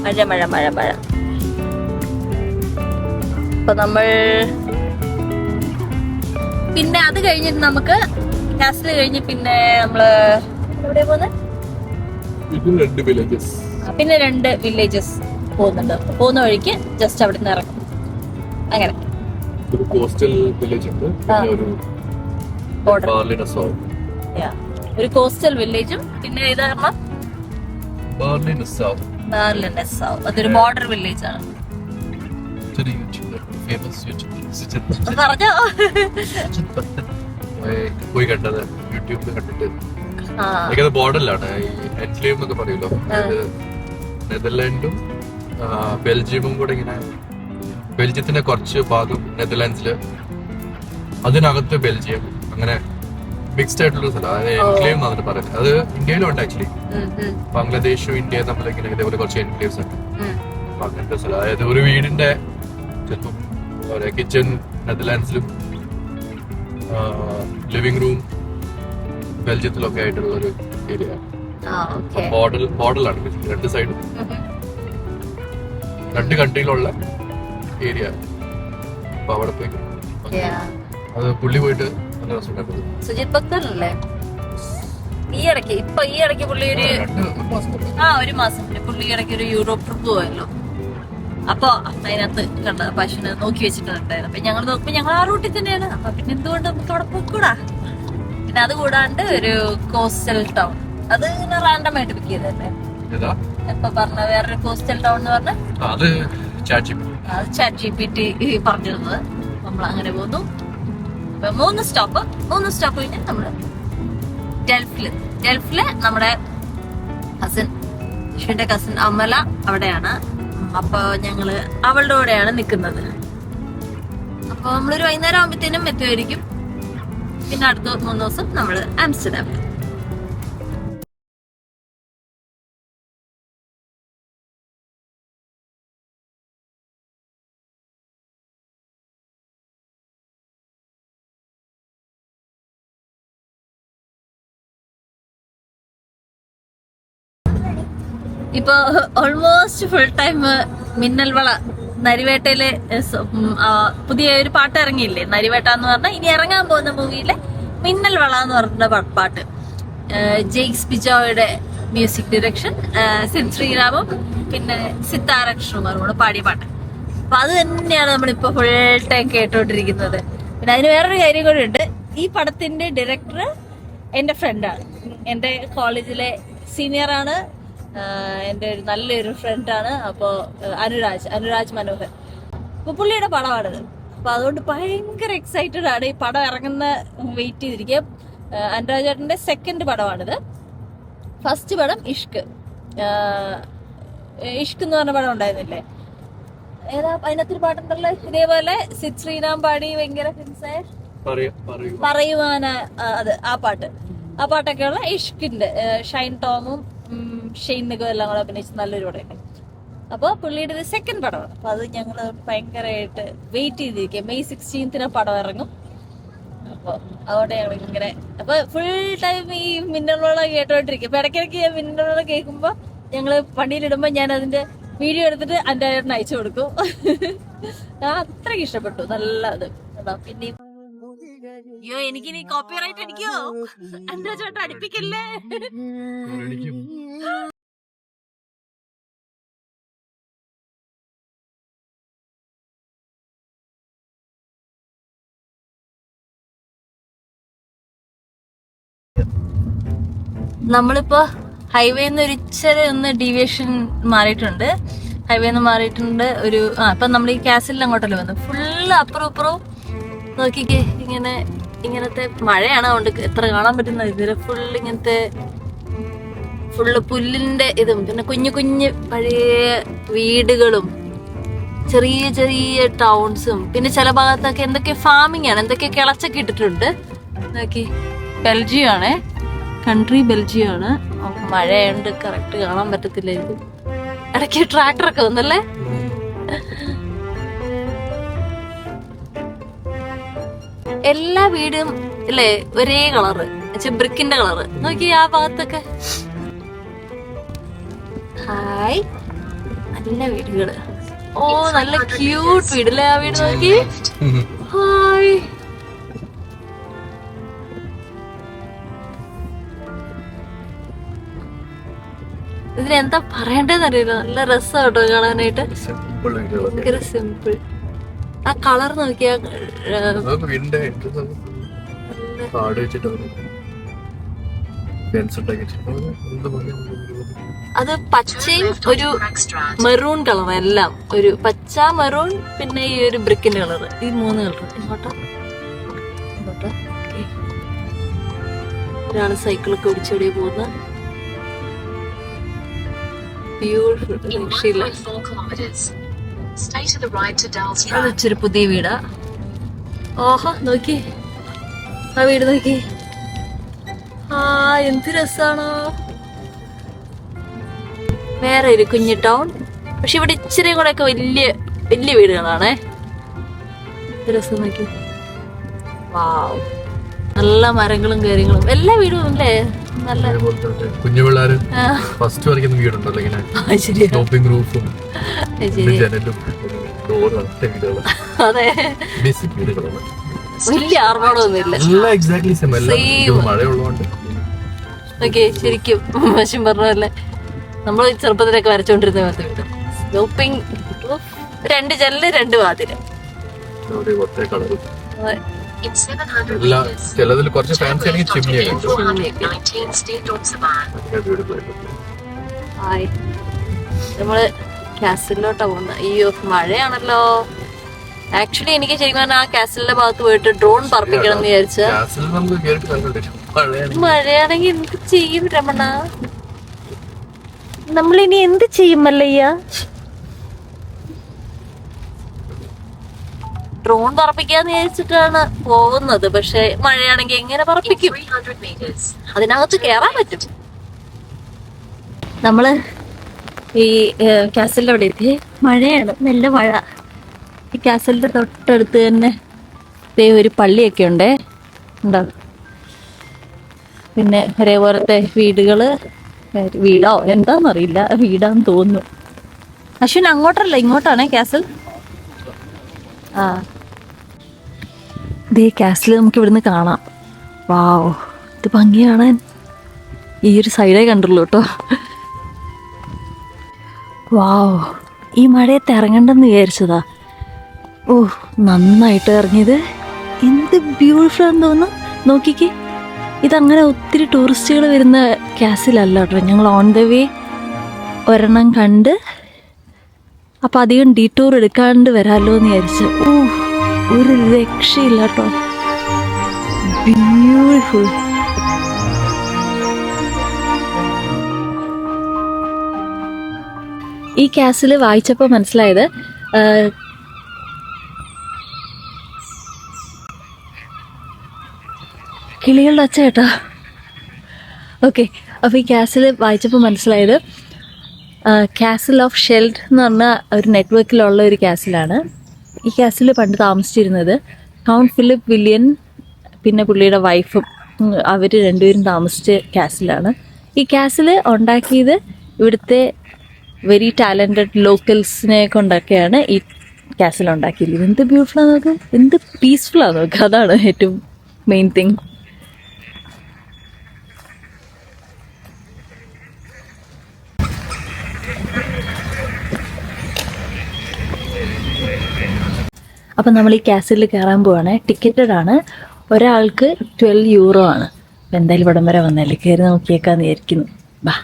മഴ മഴ മഴ മഴ. അപ്പൊ നമ്മൾ പിന്നെ അത് കഴിഞ്ഞിട്ട് നമുക്ക് കാസിൽ കഴിഞ്ഞ് പിന്നെ നമ്മള് എവിടെയാ പോകുന്നത്? പിന്നെ 2 വില്ലേജസ് പോകുന്നുണ്ട്. പോകുന്ന വഴിക്ക് ജസ്റ്റ് അവിടെ നിന്ന് ഇറങ്ങും. അങ്ങനെ ഒരു കോസ്റ്റൽ വില്ലേജ് ഉണ്ട്, ഒരു കോസ്റ്റൽ വില്ലേജും പിന്നെ ഇത് അതൊരു ബോർഡർ വില്ലേജ് ആണ്. പറഞ്ഞോ പോയി കണ്ടത് യൂട്യൂബിൽ കണ്ടിട്ട്. ബോർഡറിലാണ് എൻസ്ലേവ് എന്നൊക്കെ പറയുമല്ലോ. നെതർലാൻഡും ബെൽജിയമും കൂടെ ഇങ്ങനെ, ബെൽജിയത്തിന്റെ കുറച്ച് ഭാഗം നെതർലാൻഡ്സില്, അതിനകത്ത് ബെൽജിയം, അങ്ങനെ മിക്സ്ഡ് ആയിട്ടുള്ള സ്ഥലം. അതായത് എൻക്ലേവ് എന്നാണ് പറയുന്നത്. അത് ഇന്ത്യയിലും ഉണ്ട് ആക്ച്വലി. ബംഗ്ലാദേശും ഇന്ത്യയും തമ്മിലിങ്ങനെ ഇതേപോലെ കുറച്ച് എൻക്ലേവ്സ് ഉണ്ട്. അപ്പൊ അങ്ങനത്തെ സ്ഥലം. അതായത് ഒരു വീടിന്റെ ചിലപ്പം കിച്ചൺ നെതർലാൻഡ്സിലും ലിവിംഗ് റൂം ബെൽജിയത്തിലൊക്കെ ആയിട്ടുള്ള ഒരു ഏരിയ. ബോർഡറിലാണ് 2 സൈഡും 2 കൺട്രിയിലുള്ള ഏരിയ. അപ്പൊ അവിടെ പോയി അത് പുള്ളി പോയിട്ട് നല്ല രസമുണ്ടായിരുന്നു. സുജിത് ഭക്തർ അല്ലേ ഈ ഇടയ്ക്ക് പുള്ളി ഒരു മാസം പുള്ളി ഇടയ്ക്ക് ഒരു യൂറോപ്പ് ട്രിപ്പ് പോയല്ലോ. അപ്പൊ അതിനകത്ത് കണ്ട പശുവിനെ നോക്കി വെച്ചിട്ടുണ്ടായിരുന്നു. അപ്പൊ ഞങ്ങൾ നോക്കുമ്പോ ഞങ്ങൾ ആ റൂട്ടിൽ തന്നെയാണ്. അപ്പൊ പിന്നെ എന്തുകൊണ്ട് നമുക്ക് അവിടെ പോയിക്കൂടാ. പിന്നെ അത് കൂടാണ്ട് ഒരു കോസ്റ്റൽ ടൗൺ, അത് ഇങ്ങനെ റാൻഡം ആയിട്ട് പിക്ക് ചെയ്തല്ലേ ഇപ്പൊ പറഞ്ഞ വേറൊരു കോസ്റ്റൽ ടൗൺ എന്ന് പറഞ്ഞ അത് ചാറ്റ് GPT പറഞ്ഞിരുന്നത്. നമ്മൾ അങ്ങനെ പോന്നു. അപ്പൊ 3 സ്റ്റോപ്പ് കഴിഞ്ഞാൽ നമ്മള് ഡെൽഫില് നമ്മുടെ കസിന്റെ കസിൻ അമല അവിടെയാണ്. അപ്പൊ ഞങ്ങള് അവളുടെ കൂടെയാണ് നിക്കുന്നത്. അപ്പൊ നമ്മളൊരു വൈകുന്നേരം ആകുമ്പോഴത്തേനും എത്തുമായിരിക്കും. പിന്നെ അടുത്ത 3 ദിവസം നമ്മള് ആംസ്റ്റർഡാം. ഇപ്പൊ ഓൾമോസ്റ്റ് ഫുൾ ടൈം മിന്നൽ വള നരിവേട്ടയിലെ പുതിയ ഒരു പാട്ട് ഇറങ്ങിയില്ലേ, നരിവേട്ട എന്ന് പറഞ്ഞാൽ ഇനി ഇറങ്ങാൻ പോകുന്ന മൂവിയിലെ മിന്നൽ വള എന്ന് പറഞ്ഞ പാട്ട്. ജെയ്ക്സ് ബിജോയുടെ മ്യൂസിക് ഡയറക്ഷൻ, സിദ് ശ്രീറാമും പിന്നെ സിത്താര കൃഷ്ണകുമാറും പാടിയ പാട്ട്. അപ്പൊ അത് തന്നെയാണ് നമ്മളിപ്പോ ഫുൾ ടൈം കേട്ടോണ്ടിരിക്കുന്നത്. പിന്നെ അതിന് വേറൊരു കാര്യം കൂടി ഉണ്ട്. ഈ പടത്തിന്റെ ഡയറക്ടർ എന്റെ ഫ്രണ്ടാണ്, എന്റെ കോളേജിലെ സീനിയറാണ്, എൻ്റെ ഒരു നല്ലൊരു ഫ്രണ്ടാണ്. അപ്പോൾ അനുരാജ് മനോഹർ. അപ്പോൾ പുള്ളിയുടെ പടമാണിത്. അപ്പോൾ അതുകൊണ്ട് ഭയങ്കര എക്സൈറ്റഡ് ആണ്. ഈ പടം ഇറങ്ങുന്ന വെയിറ്റ് ചെയ്തിരിക്കുക. അനുരാജ് ചേട്ടൻ്റെ 2nd പടമാണിത്. ഫസ്റ്റ് പടം ഇഷ്ക് എന്ന് പറഞ്ഞ പടം ഉണ്ടായിരുന്നില്ലേ, ഏതാ അതിനകത്തൊരു പാട്ടുണ്ടല്ലോ ഇതേപോലെ സിദ് ശ്രീറാം പാടി ഭയങ്കര ഫേമസായ പറയുവാന, അത് ആ പാട്ടൊക്കെയുള്ള ഇഷ്കിന്റെ ഷൈൻ ടോമും ഷെയ്ൻ നിഗോ എല്ലാം കൂടെ അഭിനയിച്ച് നല്ലൊരു പടമൊക്കെ. അപ്പൊ പുള്ളിയുടെ ഒരു 2nd പടമാണ്. അപ്പൊ അത് ഞങ്ങള് ഭയങ്കരമായിട്ട് വെയിറ്റ് ചെയ്തിരിക്കുക. May 16th പടം ഇറങ്ങും. അപ്പൊ അതുകൊണ്ട് ഞങ്ങൾ ഇങ്ങനെ അപ്പൊ ഫുൾ ടൈം ഈ മിന്നലോളം കേട്ടോണ്ടിരിക്കും. അപ്പൊ ഇടയ്ക്കിടയ്ക്ക് ഞാൻ മിന്നലോളം കേൾക്കുമ്പോ ഞങ്ങള് വണ്ടിയിലിടുമ്പോ ഞാൻ അതിന്റെ വീഡിയോ എടുത്തിട്ട് എൻ്റെ ചേട്ടന് അയച്ചു കൊടുക്കും. അത്രയ്ക്ക് ഇഷ്ടപ്പെട്ടു. നല്ല ഇത്. പിന്നെ അയ്യോ എനിക്കിനി കോപ്പിറൈറ്റ് അടിക്കോ? എൻ്റെ ചേട്ടൻ അടിപ്പിക്കല്ലേ. നമ്മളിപ്പോ ഹൈവേന്ന് ഒരു ഇച്ചിരി ഡീവിയേഷൻ മാറിയിട്ടുണ്ട്. ഒരു ഇപ്പൊ നമ്മൾ ഈ കാസിലിൽ അങ്ങോട്ടല്ലേ വന്നു. ഫുള്ള് അപ്പുറവും നോക്കിക്കേ, ഇങ്ങനത്തെ മഴയാണ്, അതുകൊണ്ട് എത്ര കാണാൻ പറ്റുന്ന ഇതില് ഫുള്ള് പുല്ലിന്റെ ഇതും പിന്നെ കുഞ്ഞു പഴയ വീടുകളും ചെറിയ ചെറിയ ടൗൺസും പിന്നെ ചില ഭാഗത്തൊക്കെ എന്തൊക്കെ ഫാമിംഗ് ആണ്, എന്തൊക്കെ കിളച്ചൊക്കെ ഇട്ടിട്ടുണ്ട്. നോക്കി, ബെൽജിയം ആണേ, കൺട്രി ബെൽജിയം ആണ്. മഴയുണ്ട്, കറക്റ്റ് കാണാൻ പറ്റത്തില്ല. ഇത് ഇടയ്ക്ക് ട്രാക്ടറൊക്കെ വന്നല്ലേ. എല്ലാ വീടും അല്ലേ ഒരേ കളറ്, ബ്രിക്കിന്റെ കളറ്. നോക്കി ആ ഭാഗത്തൊക്കെ. ഹായ്, നല്ല വീടുകള്. ഓ, നല്ല ക്യൂട്ട് വീടല്ലേ ആ വീട്. നോക്കി, ഹായ്. ഇതിനെന്താ പറയണ്ടെന്ന് അറിയില്ല. നല്ല രസം കേട്ടോ കാണാനായിട്ട്. ഭയങ്കര സിമ്പിൾ. ആ കളർ നോക്കിയാ അത് പച്ചയും ഒരു മെറൂൺ കളർ, എല്ലാം ഒരു പച്ച, മെറൂൺ, പിന്നെ ഈ ഒരു ബ്രിക്കിന്റെ കളർ, ഈ 3 കളർ. ഇങ്ങോട്ടോ ഇങ്ങോട്ടോ. ഒരാള് സൈക്കിളൊക്കെ ഓടിച്ചോടിയ പോകുന്ന ബ്യൂട്ടിഫുൾ. ഇച്ചിരി പുതിയ വീടാ. ഓഹോ, നോക്കി ആ വീട് നോക്കി. ആ, എന്ത് രസാണോ. വേറെ ഒരു കുഞ്ഞു ടൗൺ, പക്ഷെ ഇവിടെ ഇച്ചിരി കൂടെ ഒക്കെ വലിയ വലിയ വീടുകളാണേ. രസം നോക്കി. വാവ്, നല്ല മരങ്ങളും കാര്യങ്ങളും എല്ലാ വീടും അല്ലേ. നല്ല കുഞ്ഞു പിള്ളേര് ഫസ്റ്റ് വരയ്ക്കുന്ന വീടുണ്ടല്ലോ ഇങ്ങനെ, ഷോപ്പിംഗ് റൂഫും ജനലും. അതെ, വലിയ ആർഭാടമൊന്നുമില്ല. ഓക്കെ, ശരിക്കും വശം പറഞ്ഞല്ലേ നമ്മൾ ചെറുപ്പത്തിലൊക്കെ വരച്ചോണ്ടിരുന്ന പോലത്തെ വീട്. ഷോപ്പിംഗ് റൂഫ്, 2 ജനല് 2 വാതില്. ചിലതിൽ കുറച്ച് ഫാൻസി ആണെങ്കിൽ ചിമ്മിയൊക്കെ. നമ്മള് കാസിലോട്ടാ പോകുന്നത്. അയ്യോ, മഴയാണല്ലോ. ആക്ച്വലി എനിക്ക് ശരിക്കും പറഞ്ഞാൽ ആ കാസിലിന്റെ ഭാഗത്ത് പോയിട്ട് ഡ്രോൺ പറപ്പിക്കണം എന്ന് വിചാരിച്ച. മഴയാണെങ്കിൽ എന്ത് ചെയ്യും രമണ? നമ്മളിനി എന്ത് ചെയ്യും മല്ലയ്യ? ഡ്രോൺ പറപ്പിക്കാന്ന് വിചാരിച്ചിട്ടാണ് പോകുന്നത്. പക്ഷെ മഴയാണെങ്കിൽ എങ്ങനെ പറപ്പിക്കും? അതിനകത്ത് കേറാൻ പറ്റും. നമ്മള് ഈ കാസലിന്റെ അവിടെ എത്തി. മഴയാണ്, നല്ല മഴ. ഈ കാസലിന്റെ തൊട്ടടുത്ത് തന്നെ ഒരു പള്ളിയൊക്കെ ഉണ്ടേ, ഉണ്ടോ? പിന്നെ ഒരേപോലത്തെ വീടുകള്. വീടോ എന്താന്നറിയില്ല, വീടാന്ന് തോന്നുന്നു. അശ്വിൻ, അങ്ങോട്ടല്ല ഇങ്ങോട്ടാണേ കാസൽ. ആ, ഇതേ കാസൽ നമുക്ക് ഇവിടുന്ന് കാണാം. വാവ്, ഇത് ഭംഗി കാണാൻ. ഈ ഒരു സൈഡേ കണ്ടുള്ളൂ കേട്ടോ. വാവ്, ഈ മഴയത്ത് ഇറങ്ങണ്ടെന്ന് വിചാരിച്ചതാ. ഓ, നന്നായിട്ട് ഇറങ്ങിയത്. എന്ത് ബ്യൂട്ടിഫുൾ ആണെന്ന് തോന്നുന്നു. നോക്കിക്കേ, ഇതങ്ങനെ ഒത്തിരി ടൂറിസ്റ്റുകൾ വരുന്ന കാസിലല്ല കേട്ടോ. ഞങ്ങൾ ഓൺ ദ വേ ഒരെണ്ണം കണ്ട്, അപ്പം അധികം ഡീറ്റൂർ എടുക്കാണ്ട് വരാമല്ലോ എന്ന് വിചാരിച്ചു. ഓ, ഒരു രക്ഷയില്ല കേട്ടോ. ബ്യൂട്ടിഫുൾ. ഈ കാസിൽ വായിച്ചപ്പോൾ മനസ്സിലായത് കിളികളുടെ ഒച്ച കേട്ടോ. ഓക്കെ, അപ്പോൾ ഈ കാസിൽ വായിച്ചപ്പോൾ മനസ്സിലായത് കാസിൽ ഓഫ് ഷെൽഡ് എന്ന് പറഞ്ഞ ഒരു നെറ്റ്വർക്കിലുള്ള ഒരു കാസിലാണ്. ഈ കാസിൽ പണ്ട് താമസിച്ചിരുന്നത് കൗണ്ട് ഫിലിപ്പ് വില്യൻ, പിന്നെ പുള്ളിയുടെ വൈഫും, അവർ രണ്ടുപേരും താമസിച്ച കാസിലാണ്. ഈ കാസിൽ ഉണ്ടാക്കിയത് ഇവിടുത്തെ വെരി ടാലൻറ്റഡ് ലോക്കൽസിനെ കൊണ്ടൊക്കെയാണ് ഈ കാസിൽ ഉണ്ടാക്കിയിരിക്കുന്നത്. എന്ത് ബ്യൂട്ടിഫുള്ളാണ് നോക്ക്, എന്ത് പീസ്ഫുള്ളാണ് നോക്ക്. അതാണ് ഏറ്റവും മെയിൻ തിങ്. അപ്പം നമ്മൾ ഈ കാസിലിൽ കയറാൻ പോവാണ്. ടിക്കറ്റഡ് ആണ്. ഒരാൾക്ക് 12 യൂറോ ആണ്. അപ്പം എന്തായാലും ഇവിടം വരെ വന്നല്ലേ, കയറി നോക്കിയേക്കാന്ന് വിചാരിക്കുന്നു. ബാ.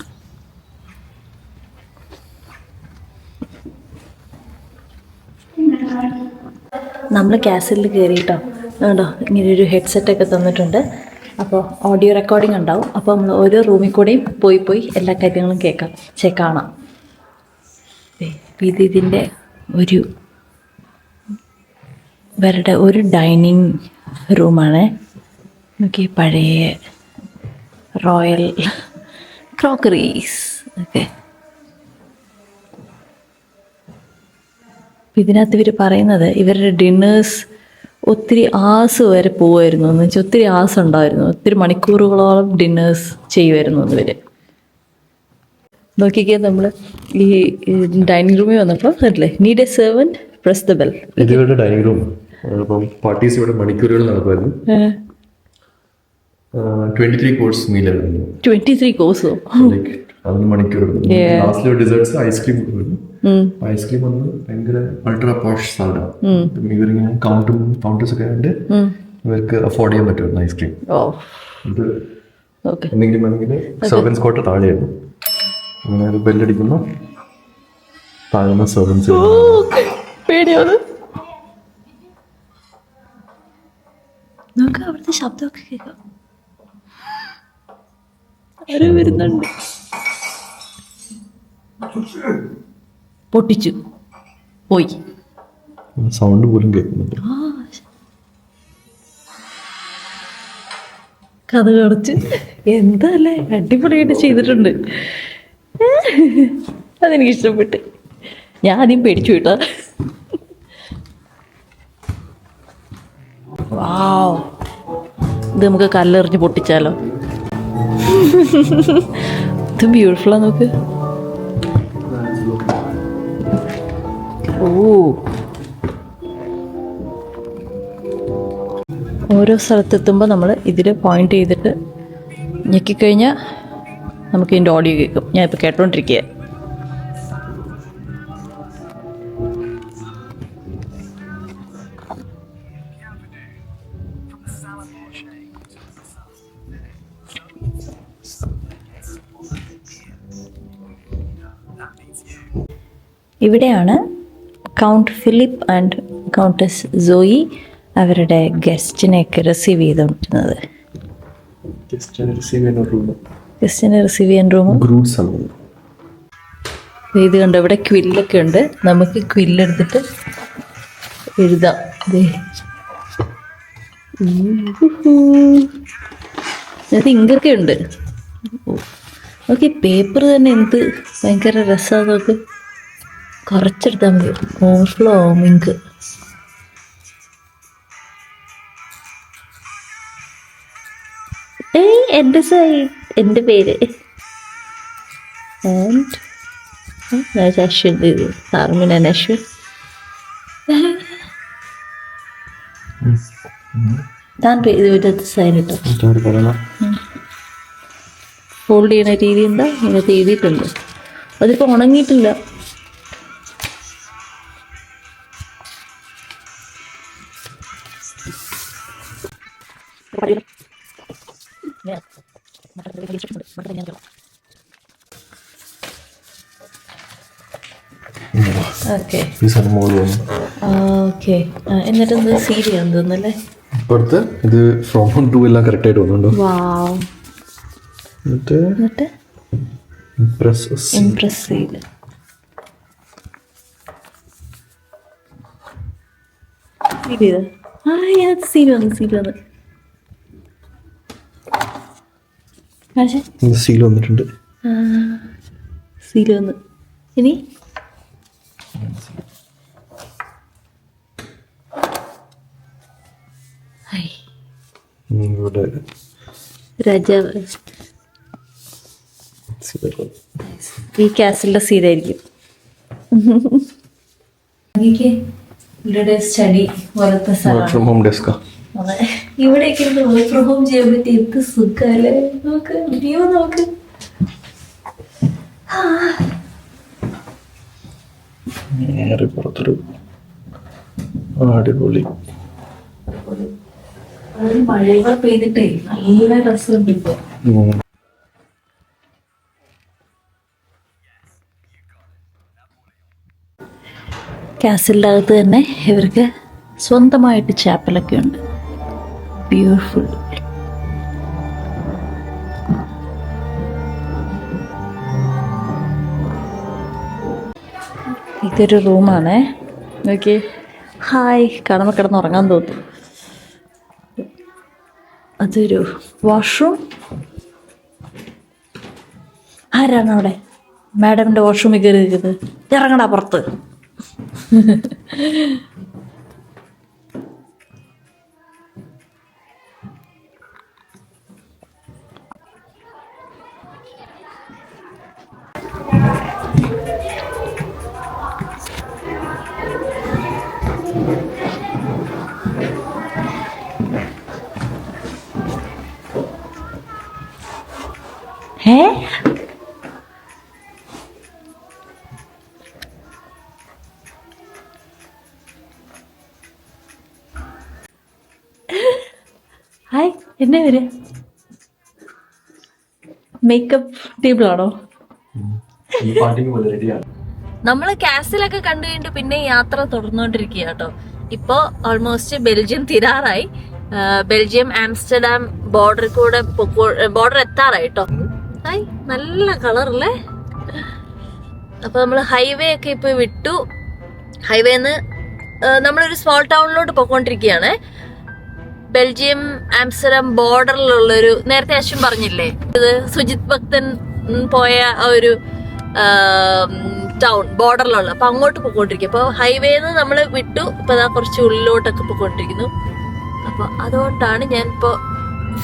നമ്മൾ കാസിലിൽ കയറിയിട്ടോ. കേട്ടോ, ഇങ്ങനെ ഒരു ഹെഡ്സെറ്റൊക്കെ തന്നിട്ടുണ്ട്. അപ്പോൾ ഓഡിയോ റെക്കോർഡിംഗ് ഉണ്ടാവും. അപ്പോൾ നമ്മൾ ഓരോ റൂമിൽ കൂടെയും പോയി എല്ലാ കാര്യങ്ങളും കാണാം. ഇതിൻ്റെ ഒരു ഇവരുടെ ഒരു ഡൈനിങ് റൂമാണ്. നോക്കി പഴയ റോയൽ ക്രോക്കറീസ് ഒക്കെ. ഇതിനകത്ത് ഇവർ പറയുന്നത് ഇവരുടെ ഡിന്നേഴ്സ് ഒത്തിരി ആസ് വരെ പോവായിരുന്നു എന്ന് വെച്ചാൽ ഒത്തിരി ആസ് ഉണ്ടായിരുന്നു, ഒത്തിരി മണിക്കൂറുകളോളം ഡിന്നേഴ്സ് ചെയ്യുമായിരുന്നു ഇവർ. നോക്കിക്കേ, നമ്മൾ ഈ ഡൈനിങ് റൂമിൽ വന്നപ്പോൾ അല്ലേ, need A servant press the bell. ഇത് ഇവരുടെ ഡൈനിങ് റൂം. അപ്പം പാർട്ടീസ് ഇവിടെ മണിക്കൂറുകൾ നടക്കുമായിരുന്നു. 23 കോഴ്സ് മീലായിരുന്നു. 23 കോഴ്സോ? 11 മണിക്കൂർ. ലാസ്റ്റിലെ ഡിസേർട്സ് ഐസ്ക്രീം. ഐസ്ക്രീം വന്ന് ഭയങ്കര അൾട്രാ പോഷ് സാധനം. ഇവരിങ്ങനെ കൗണ്ടേഴ്സ് ഒക്കെ ആയിട്ട് ഇവർക്ക് അഫോർഡ് ചെയ്യാൻ പറ്റുമായിരുന്നു ഐസ്ക്രീം. ഇത് എന്തെങ്കിലും വേണമെങ്കിൽ സെർവൻസ് കോട്ട താഴെയായിരുന്നു. അങ്ങനെ ഒരു ബെല്ലടിക്കുന്നു, താഴ്ന്ന സെർവൻസ്. പേടിയാണ്. നമുക്ക് അവിടുത്തെ ശബ്ദമൊക്കെ കേൾക്കാം. ആരോ വരുന്നുണ്ട്. പൊട്ടിച്ചു പോയി. സൗണ്ട് പോലും കേൾക്കുന്നുണ്ട്. കഥ കുറച്ച് എന്താ അല്ലേ, അടിപൊളിയായിട്ട് ചെയ്തിട്ടുണ്ട്. അതെനിക്ക് ഇഷ്ടപ്പെട്ട്. ഞാൻ ആദ്യം പേടിച്ചു കേട്ടോ. വാവ്, ഇത് നമുക്ക് കല്ലെറിഞ്ഞ് പൊട്ടിച്ചാലോ? ഇത് ബ്യൂട്ടിഫുള്ളാ. നോക്ക്. ഓരോ സ്ഥലത്തെത്തുമ്പോൾ നമ്മൾ ഇതിൽ പോയിന്റ് ചെയ്തിട്ട് ഞെക്കിക്കഴിഞ്ഞാൽ നമുക്ക് ഇതിൻ്റെ ഓഡിയോ കേൾക്കും. ഞാൻ ഇപ്പോൾ കേട്ടോണ്ടിരിക്കുക. ഇവിടെയാണ് കൗണ്ട് ഫിലിപ്പ് ആൻഡ് കൗണ്ടസ് സോയി അവരുടെ ഗസ്റ്റിനെയൊക്കെ റിസീവ് ചെയ്തുകൊണ്ടിരുന്നത്. ഗസ്റ്റിനെ റിസീവ് ചെയ്യാൻ റൂമും ഇത് കണ്ടോ. ഇവിടെ ക്വില്ലൊക്കെ ഉണ്ട്. നമുക്ക് ക്വില്ലെടുത്തിട്ട് എഴുതാം. അത് ഇങ്കൊക്കെ ഉണ്ട്. ഓക്കെ, പേപ്പർ തന്നെ എന്ത് ഭയങ്കര രസമാണ്. നോക്ക്, കുറച്ചെടുത്താൽ മതി, ഓവർഫ്ലോ ആവും ഇങ്ക്. എൻ്റെ എൻ്റെ പേര് അശ്വിൻ. ഇത് സാർമിനാൻ അശ്വിൻ. താൻ ഇതിൻ്റെ സൈൻ ഇട്ടോ. ഫോൾഡ് ചെയ്യുന്ന രീതി എന്താ ഇതിനകത്ത് എഴുതിയിട്ടുണ്ട്. അതിപ്പോൾ ഉണങ്ങിയിട്ടില്ല. ഓക്കെ, എന്നിട്ട് എന്ത് സീരിയാന്ന് തോന്നുന്നല്ലേ. ഇപ്പോഴത്തെ ഇത് ഫ്രോം ടു എല്ലാം കറക്റ്റ് ആയിട്ട് വന്നുണ്ടോ? എന്നിട്ട് ഇംപ്രസ് ചെയ്ത് സീൽ വന്നിട്ടുണ്ട്. സീൽ വന്ന് ഇനി രാജാവ് ഈ കാസിലിന്റെ സീലായിരിക്കും. സ്റ്റഡി പോലത്തെ ഇവിടേക്ക് വർക്ക് ഫ്രം ഹോം ചെയ്യാൻ പറ്റി. എന്ത് സുഖല്ലേ. നോക്ക് വ്യൂ, നോക്ക്. പുറത്തൊരു അടിപൊളി മഴകൾ പെയ്തിട്ടേ നല്ല രസമുണ്ട് ഇപ്പൊ. കാസിലിൻ്റെ അകത്ത് തന്നെ ഇവർക്ക് സ്വന്തമായിട്ട് ചാപ്പലൊക്കെ ഉണ്ട്. ബ്യൂട്ടിഫുൾ. ഇതൊരു റൂമാണേ. നോക്കി, ഹായ്, കാണുമ്പോൾ കിടന്നുറങ്ങാൻ തോന്നുന്നു. അതൊരു വാഷ്റൂം. ആരാണ് അവിടെ മാഡമിൻ്റെ വാഷ്റൂമിൽ കയറി ഇരിക്കുന്നത്? ഇറങ്ങടാ പുറത്ത്. ഏ ഹായ്, എന്നെ വരെ മേക്കപ്പ് ടേബിളാണോ? നമ്മള് കാസിലൊക്കെ കണ്ടു കഴിഞ്ഞിട്ട് പിന്നെ യാത്ര തുടർന്നുകൊണ്ടിരിക്കുക കേട്ടോ. ഇപ്പൊ ഓൾമോസ്റ്റ് ബെൽജിയം തീരാറായി. ബെൽജിയം ആംസ്റ്റർഡാം ബോർഡറിൽ കൂടെ ബോർഡർ എത്താറായി കേട്ടോ. ഹായ്, നല്ല കളറല്ലേ. അപ്പൊ നമ്മള് ഹൈവേ ഒക്കെ ഇപ്പൊ വിട്ടു. ഹൈവേന്ന് നമ്മളൊരു സ്മോൾ ടൗണിലോട്ട് പോയിക്കൊണ്ടിരിക്കുകയാണ്. ബെൽജിയം ആംസ്റ്റർഡാം ബോർഡറിലുള്ളൊരു, നേരത്തെ അശ്വൻ പറഞ്ഞില്ലേ ഇത് സുജിത് ഭക്തൻ പോയ ഒരു ടൗൺ ബോർഡറിലുള്ള, അപ്പൊ അങ്ങോട്ട് പോയിക്കൊണ്ടിരിക്കും. അപ്പൊ ഹൈവേന്ന് നമ്മള് വിട്ടു. ഇപ്പൊ അതാ കുറച്ച് ഉള്ളിലോട്ടൊക്കെ പോയിക്കൊണ്ടിരിക്കുന്നു. അപ്പൊ അതുകൊണ്ടാണ് ഞാൻ ഇപ്പൊ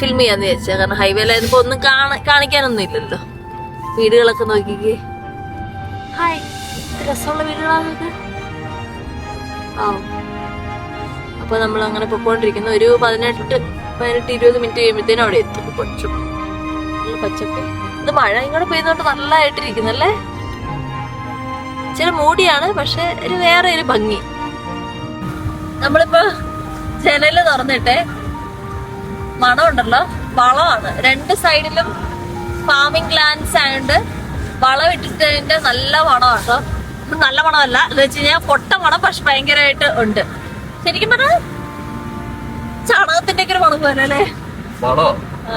ഫിൽം ചെയ്യാന്ന് വിചാരിച്ചത്. കാരണം ഹൈവേയിലായപ്പോ ഒന്നും കാണിക്കാനൊന്നും ഇല്ലല്ലോ. വീടുകളൊക്കെ നോക്കിക്കേ. ഹായ്, രസമുള്ള വീടുകളാണ്. അപ്പൊ നമ്മൾ അങ്ങനെ പൊക്കോണ്ടിരിക്കുന്നു. ഒരു 18-20 മിനിറ്റ് കഴിയുമ്പോഴത്തേനും അവിടെ എത്തും. പച്ചപ്പ്. ഇത് മഴ ഇങ്ങോട്ട് പെയ്യുന്നോണ്ട് നല്ലതായിട്ടിരിക്കുന്നല്ലേ. ഇച്ചിരി മൂടിയാണ്, പക്ഷെ ഒരു വേറെ ഒരു ഭംഗി. നമ്മളിപ്പോ ജനല് തുറന്നിട്ടെ മണമുണ്ടല്ലോ, വളമാണ്. 2 സൈഡിലും ഫാമിംഗ് ലാൻഡ്സ് ആയതുകൊണ്ട് വളമിട്ടിട്ടതിന്റെ നല്ല മണമാട്ടോ. നല്ല മണമല്ല എന്ന് വെച്ച് കഴിഞ്ഞാൽ പൊട്ട മണം, പക്ഷെ ഭയങ്കരമായിട്ട് ഉണ്ട്. ശരിക്കും പറഞ്ഞാൽ ചാണകത്തിന്റെ ഒക്കെ ഒരു മണം പോലെ അല്ലേ.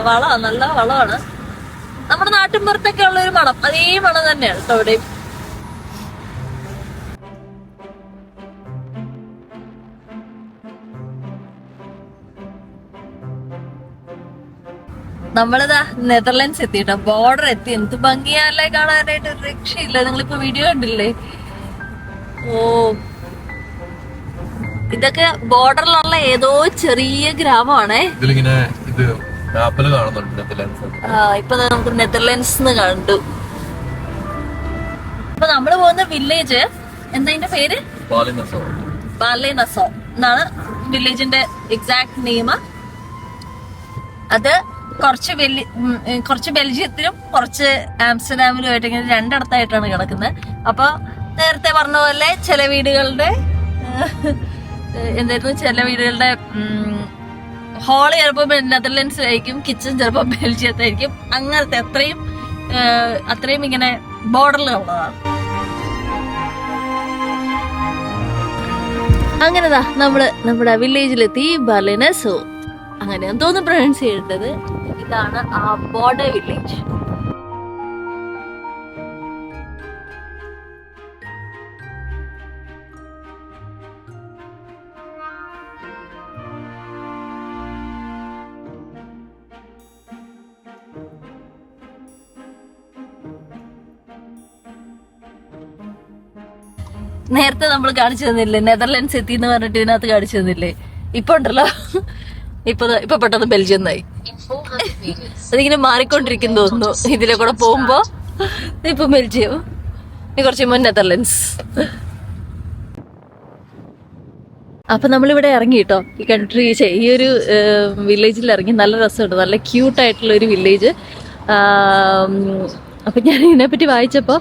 വളമാണ്, നല്ല വളമാണ്. നമ്മുടെ നാട്ടിൻപുറത്തൊക്കെ ഉള്ള ഒരു മണം, അതേ മണം തന്നെയാണ് കേട്ടോ ഇവിടെയും. നമ്മളിതാ നെതർലാൻഡ്സ് എത്തിട്ടോ, ബോർഡർ എത്തി. എന്ത് ഭംഗിയല്ലേ കാണാനായിട്ട്, ഒരു രക്ഷയില്ല. നിങ്ങളിപ്പോ വീഡിയോ കണ്ടില്ലേ? ഓ, ഇതൊക്കെ ബോർഡറിലുള്ള ഏതോ ചെറിയ ഗ്രാമമാണേ. ഇപ്പൊ നമുക്ക് നെതർലാൻഡ്സ് കണ്ടു. അപ്പൊ നമ്മള് പോകുന്ന വില്ലേജ് എന്താ അതിന്റെ പേര്? ബാലേനസോ എന്നാണ് വില്ലേജിന്റെ എക്സാക്ട് നെയിം. അത് കുറച്ച് ബെൽജിയത്തിലും കുറച്ച് ആംസ്റ്റർഡാമിലും ആയിട്ട് ഇങ്ങനെ 2 ഇടത്തായിട്ടാണ് കിടക്കുന്നത്. അപ്പൊ നേരത്തെ പറഞ്ഞ പോലെ ചില വീടുകളുടെ ചില വീടുകളുടെ ഹാള് ചിലപ്പോ നെതർലാൻഡ്സിലായിരിക്കും, കിച്ചൺ ചിലപ്പോ ബെൽജിയത്തായിരിക്കും. അങ്ങനത്തെ അത്രയും ഇങ്ങനെ ബോർഡറിലുള്ളതാണ്. അങ്ങനെതാ നമ്മള് നമ്മുടെ വില്ലേജിലെത്തി. ബാലേനസോ അങ്ങനെയാന്ന് തോന്നുന്നു പ്രൊനൗൺസ് ചെയ്യേണ്ടത്. ഇതാണ് ആ ബോർഡർ വില്ലേജ്. നേരത്തെ നമ്മൾ കാണിച്ചു തന്നില്ലേ നെതർലാൻഡ്സ് എത്തി എന്ന് പറഞ്ഞിട്ട്, ഇതിനകത്ത് കാണിച്ചു തന്നില്ലേ? ഇപ്പൊ ഉണ്ടല്ലോ, ഇപ്പൊ പെട്ടെന്ന് ബെൽജിയം എന്നായി. അതിങ്ങനെ മാറിക്കൊണ്ടിരിക്കുന്നു തോന്നുന്നു. ഇതിലെ കൂടെ പോകുമ്പോ ഇപ്പൊ ബെൽജിയം, കുറച്ച് മുൻ നെതർലാൻഡ്സ്. അപ്പൊ നമ്മളിവിടെ ഇറങ്ങി കേട്ടോ. ഈ ഒരു വില്ലേജിൽ ഇറങ്ങി. നല്ല രസമുണ്ട്, നല്ല ക്യൂട്ടായിട്ടുള്ള ഒരു വില്ലേജ്. അപ്പൊ ഞാൻ ഇതിനെപ്പറ്റി വായിച്ചപ്പോ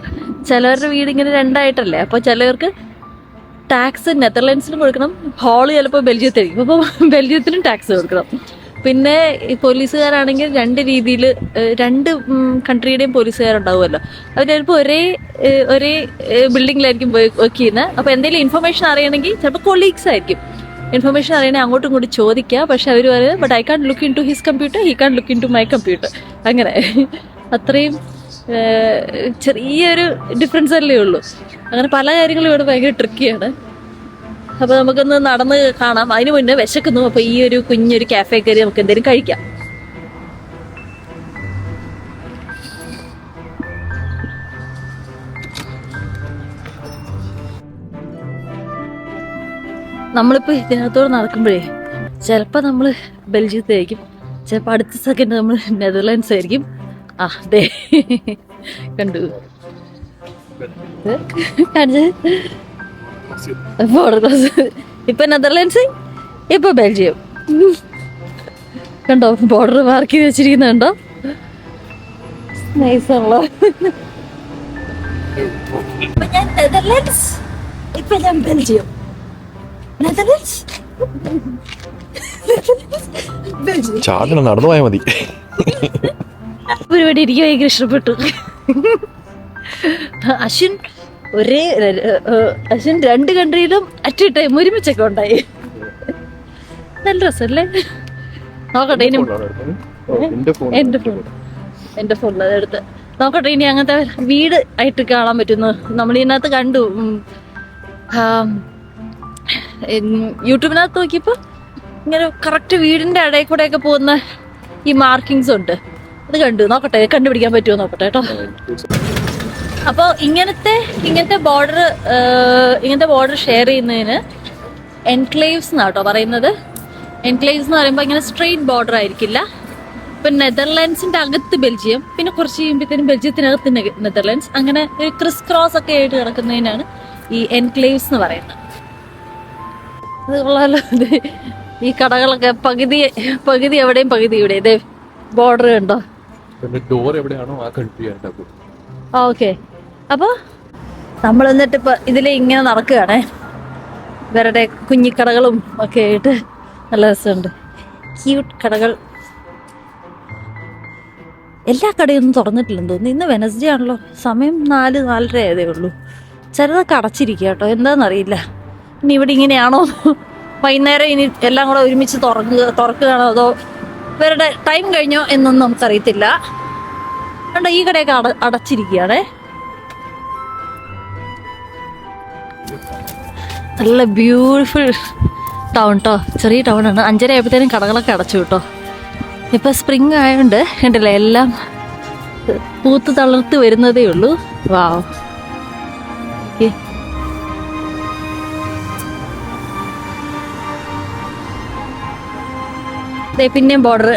ചിലവരുടെ വീട് ഇങ്ങനെ 2 ആയിട്ടല്ലേ. അപ്പൊ ചിലവർക്ക് ടാക്സ് നെതർലാൻഡ്സിനും കൊടുക്കണം, ഹാള് ചിലപ്പോൾ ബെൽജിയത്തിലായിരിക്കും. അപ്പോൾ ബെൽജിയത്തിനും ടാക്സ് കൊടുക്കണം. പിന്നെ ഈ പോലീസുകാരാണെങ്കിൽ 2 രീതിയിൽ 2 കൺട്രിയുടെയും പോലീസുകാരുണ്ടാവുമല്ലോ. അവർ ചിലപ്പോൾ ഒരേ ബിൽഡിങ്ങിലായിരിക്കും വർക്ക് ചെയ്യുന്നത്. അപ്പോൾ എന്തെങ്കിലും ഇൻഫർമേഷൻ അറിയണമെങ്കിൽ ചിലപ്പോൾ കൊളീഗ്സ് ആയിരിക്കും. ഇൻഫർമേഷൻ അറിയണമെങ്കിൽ അങ്ങോട്ടും ഇങ്ങോട്ടും ചോദിക്കുക. പക്ഷെ അവർ പറയുന്നത് but I can look into his computer, he can look into my computer. അങ്ങനെ അത്രയും ചെറിയൊരു ഡിഫറൻസ് അല്ലേ ഉള്ളൂ. അങ്ങനെ പല കാര്യങ്ങളും ഇവിടെ ഭയങ്കര ട്രിക്കിയാണ്. അപ്പൊ നമുക്കൊന്ന് നടന്ന് കാണാം. അതിന് മുന്നേ വിശക്കുന്നു. അപ്പൊ ഈ ഒരു കുഞ്ഞൊരു കാഫേ കയറി നമുക്ക് എന്തെങ്കിലും കഴിക്കാം. നമ്മളിപ്പോ ഇതിനകത്തോട് നടക്കുമ്പോഴേ ചിലപ്പോ നമ്മള് ബെൽജിയത്തായിരിക്കും, ചിലപ്പോ അടുത്ത സെക്കൻഡ് നമ്മൾ നെതർലാൻഡ്സ് ആയിരിക്കും. ആ ദേ കണ്ടു ബോർഡർ ക്രോസ്. ഇപ്പൊ നെതർലാൻഡ്സ്, ഇപ്പൊ ബെൽജിയം. കണ്ടോ ബോർഡർ മാർക്ക് ചെയ്ത് വെച്ചിരിക്കുന്നുണ്ടോ? നൈസാണല്ലോ. ഇപ്പൊ ഞാൻ നെതർലാൻഡ്സ്, ഇപ്പൊ ഞാൻ ബെൽജിയം. നെതർലാൻഡ്സ്, ചാടണം, നടന്നു പോയാൽ മതി. പരിപാടി എനിക്ക് ഭയങ്കര ഇഷ്ടപ്പെട്ടു. അശ്വിൻ രണ്ട് കൺട്രിയിലും അറ്റ് എ ടൈം ഒരുമിച്ചൊക്കെ ഉണ്ടായി. നല്ല രസമല്ലേ? നോക്കട്ടെ ഇനി എന്റെ ഫോണിൽ അതെടുത്ത് നോക്കട്ടെ ഇനി അങ്ങനത്തെ വീട് ആയിട്ട് കാണാൻ പറ്റുന്നു. നമ്മൾ ഇതിനകത്ത് കണ്ടു, യൂട്യൂബിനകത്ത് നോക്കിയപ്പോ ഇങ്ങനെ കറക്റ്റ് വീടിന്റെ ഇടയിൽ കൂടെ ഒക്കെ പോകുന്ന ഈ മാർക്കിങ്സ് ഉണ്ട്. അത് കണ്ടു. നോക്കട്ടെ കണ്ടുപിടിക്കാൻ പറ്റുമോ നോക്കട്ടെ കേട്ടോ. അപ്പോൾ ഇങ്ങനത്തെ ബോർഡർ ഷെയർ ചെയ്യുന്നതിന് എൻക്ലേവ്സ് എന്നാട്ടോ പറയുന്നത്. എൻക്ലേവ്സ് എന്ന് പറയുമ്പോൾ ഇങ്ങനെ സ്ട്രെയിറ്റ് ബോർഡർ ആയിരിക്കില്ല. ഇപ്പൊ നെതർലാൻഡ്സിന്റെ അകത്ത് ബെൽജിയം, പിന്നെ കുറച്ച് കഴിയുമ്പോഴത്തേനും ബെൽജിയത്തിനകത്ത് നെതർലാൻഡ്സ്, അങ്ങനെ ഒരു ക്രിസ് ക്രോസ് ഒക്കെ ആയിട്ട് കിടക്കുന്നതിനാണ് ഈ എൻക്ലേവ്സ് എന്ന് പറയുന്നത്. അത് കൊള്ളാലോ. ഈ കടകളൊക്കെ പകുതി എവിടെയും പകുതി ഇവിടെ. ഇതേ ബോർഡർ കണ്ടോ? ഡോർ എവിടെയാണോ ആ കൺട്രി. ഓക്കെ, അപ്പൊ നമ്മൾ എന്നിട്ട് ഇപ്പൊ ഇതിലെ ഇങ്ങനെ നടക്കുകയാണേ. ഇവരുടെ കുഞ്ഞിക്കടകളും ഒക്കെ ആയിട്ട് നല്ല രസമുണ്ട്. ക്യൂട്ട് കടകൾ. എല്ലാ കടയൊന്നും തുറന്നിട്ടില്ലെന്ന് തോന്നുന്നു. ഇന്ന് വെനസ്ഡേ ആണല്ലോ. സമയം 4-4:30 ആയതേ ഉള്ളൂ. ചിലതൊക്കെ അടച്ചിരിക്കുക കേട്ടോ, എന്താണെന്നറിയില്ല. ഇനി ഇവിടെ ഇങ്ങനെയാണോ വൈകുന്നേരം ഇനി എല്ലാം കൂടെ ഒരുമിച്ച് തുറക്കുകയാണോ അതോ ഇവരുടെ ടൈം കഴിഞ്ഞോ എന്നൊന്നും നമുക്കറിയത്തില്ല. കണ്ടോ ഈ കടയൊക്കെ അടച്ചിരിക്കുകയാണേ. നല്ല ബ്യൂട്ടിഫുൾ ടൗൺ കേട്ടോ. ചെറിയ ടൗൺ ആണ്. 5:30 ആയപ്പോഴത്തേനും കടകളൊക്കെ അടച്ചു കേട്ടോ. ഇപ്പൊ സ്പ്രിങ് ആയതുകൊണ്ട് കണ്ടില്ലേ എല്ലാം പൂത്ത് തളർത്ത് വരുന്നതേ ഉള്ളൂ. വാവ്. പിന്നെയും ബോർഡർ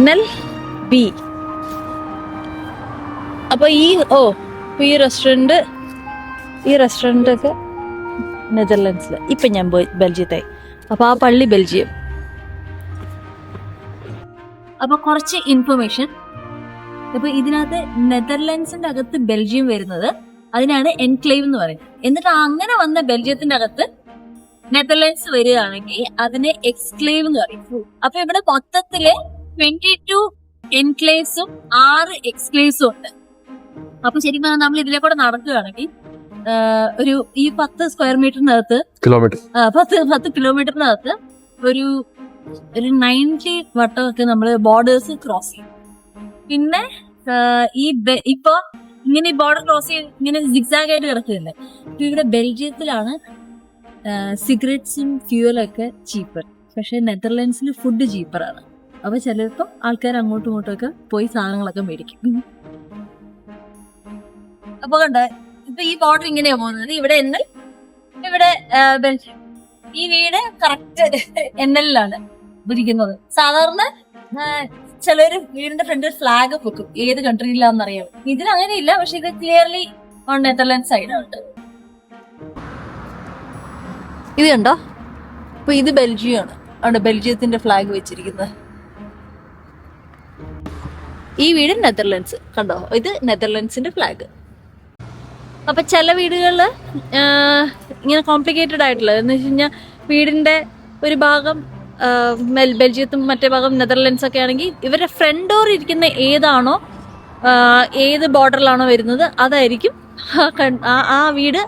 NLB. അപ്പൊ ഈ റെസ്റ്റോറന്റ് ഒക്കെ നെതർലാൻഡ്സില്. ഇപ്പൊ ഞാൻ ബെൽജിയത്തായി. അപ്പൊ ആ പള്ളി ബെൽജിയം. അപ്പൊ കുറച്ച് ഇൻഫർമേഷൻ. അപ്പൊ ഇതിനകത്ത് നെതർലാൻഡ്സിന്റെ അകത്ത് ബെൽജിയം വരുന്നത്, അതിനാണ് എൻക്ലേവ് എന്ന് പറയുന്നത്. എന്നിട്ട് അങ്ങനെ വന്ന ബെൽജിയത്തിന്റെ അകത്ത് നെതർലാൻഡ്സ് വരികയാണെങ്കിൽ അതിനെ എക്സ്ക്ലേവ് എന്ന് പറയും. അപ്പൊ ഇവിടെ മൊത്തത്തില് 22 എൻക്ലേവ്സും 6 എക്സ്ക്ലേവ്സും ഉണ്ട്. അപ്പൊ ശരിക്കും പറഞ്ഞാൽ നമ്മൾ ഇതിലെ കൂടെ നടക്കുകയാണെങ്കിൽ ഒരു ഈ 10 സ്ക്വയർ മീറ്ററിനകത്ത് 10 കിലോമീറ്ററിനകത്ത് ഒരു 90 വട്ടമൊക്കെ നമ്മള് ബോർഡേഴ്സ് ക്രോസ് ചെയ്യും. പിന്നെ ഇപ്പൊ ഇങ്ങനെ ഈ ബോർഡർ ക്രോസ് ചെയ്ത് ഇങ്ങനെ സിഗ്സാഗ് ആയിട്ട് കിടക്കുന്നില്ലേ. ഇപ്പൊ ഇവിടെ ബെൽജിയത്തിലാണ് സിഗരറ്റ്സും ഫ്യൂവലൊക്കെ ചീപ്പർ. പക്ഷെ നെതർലാൻഡ്സിൽ ഫുഡ് ചീപ്പറാണ്. അപ്പൊ ചിലപ്പോ ആൾക്കാർ അങ്ങോട്ടും ഇങ്ങോട്ടും ഒക്കെ പോയി സാധനങ്ങളൊക്കെ മേടിക്കും. അപ്പൊ കണ്ട ഇപ്പൊ ഈ ബോർഡർ ഇങ്ങനെയാ പോകുന്നത്. ഇവിടെ NL, ഇവിടെ ബെൽജിയം. ഈ വീട് കറക്റ്റ് NL-ലാണ് ഇരിക്കുന്നത്. സാധാരണ ചിലര് വീടിന്റെ ഫ്രണ്ടിൽ ഫ്ലാഗ് വെക്കും, ഏത് കൺട്രിയിലാണെന്നറിയാം. ഇതിൽ അങ്ങനെയില്ല. പക്ഷെ ഇത് ക്ലിയർലി ഓൺ നെതർലാൻഡ് സൈഡാണ്. ഇത് കണ്ടോ? അപ്പൊ ഇത് ബെൽജിയമാണ്. അവിടെ ബെൽജിയത്തിന്റെ ഫ്ലാഗ് വെച്ചിരിക്കുന്നത്. ഈ വീട് നെതർലാൻഡ്സ്. കണ്ടോ? ഇത് നെതർലാൻഡ്സിന്റെ ഫ്ലാഗ്. അപ്പൊ ചില വീടുകളിൽ ഇങ്ങനെ കോംപ്ലിക്കേറ്റഡ് ആയിട്ടുള്ള എന്ന് വെച്ച് കഴിഞ്ഞാൽ വീടിന്റെ ഒരു ഭാഗം ബെൽജിയത്തും മറ്റേ ഭാഗം നെതർലാൻഡ്സ് ഒക്കെ ആണെങ്കിൽ ഇവരുടെ ഫ്രണ്ട് ഡോർ ഇരിക്കുന്ന ഏതാണോ ഏത് ബോർഡറിലാണോ വരുന്നത് അതായിരിക്കും ആ വീട്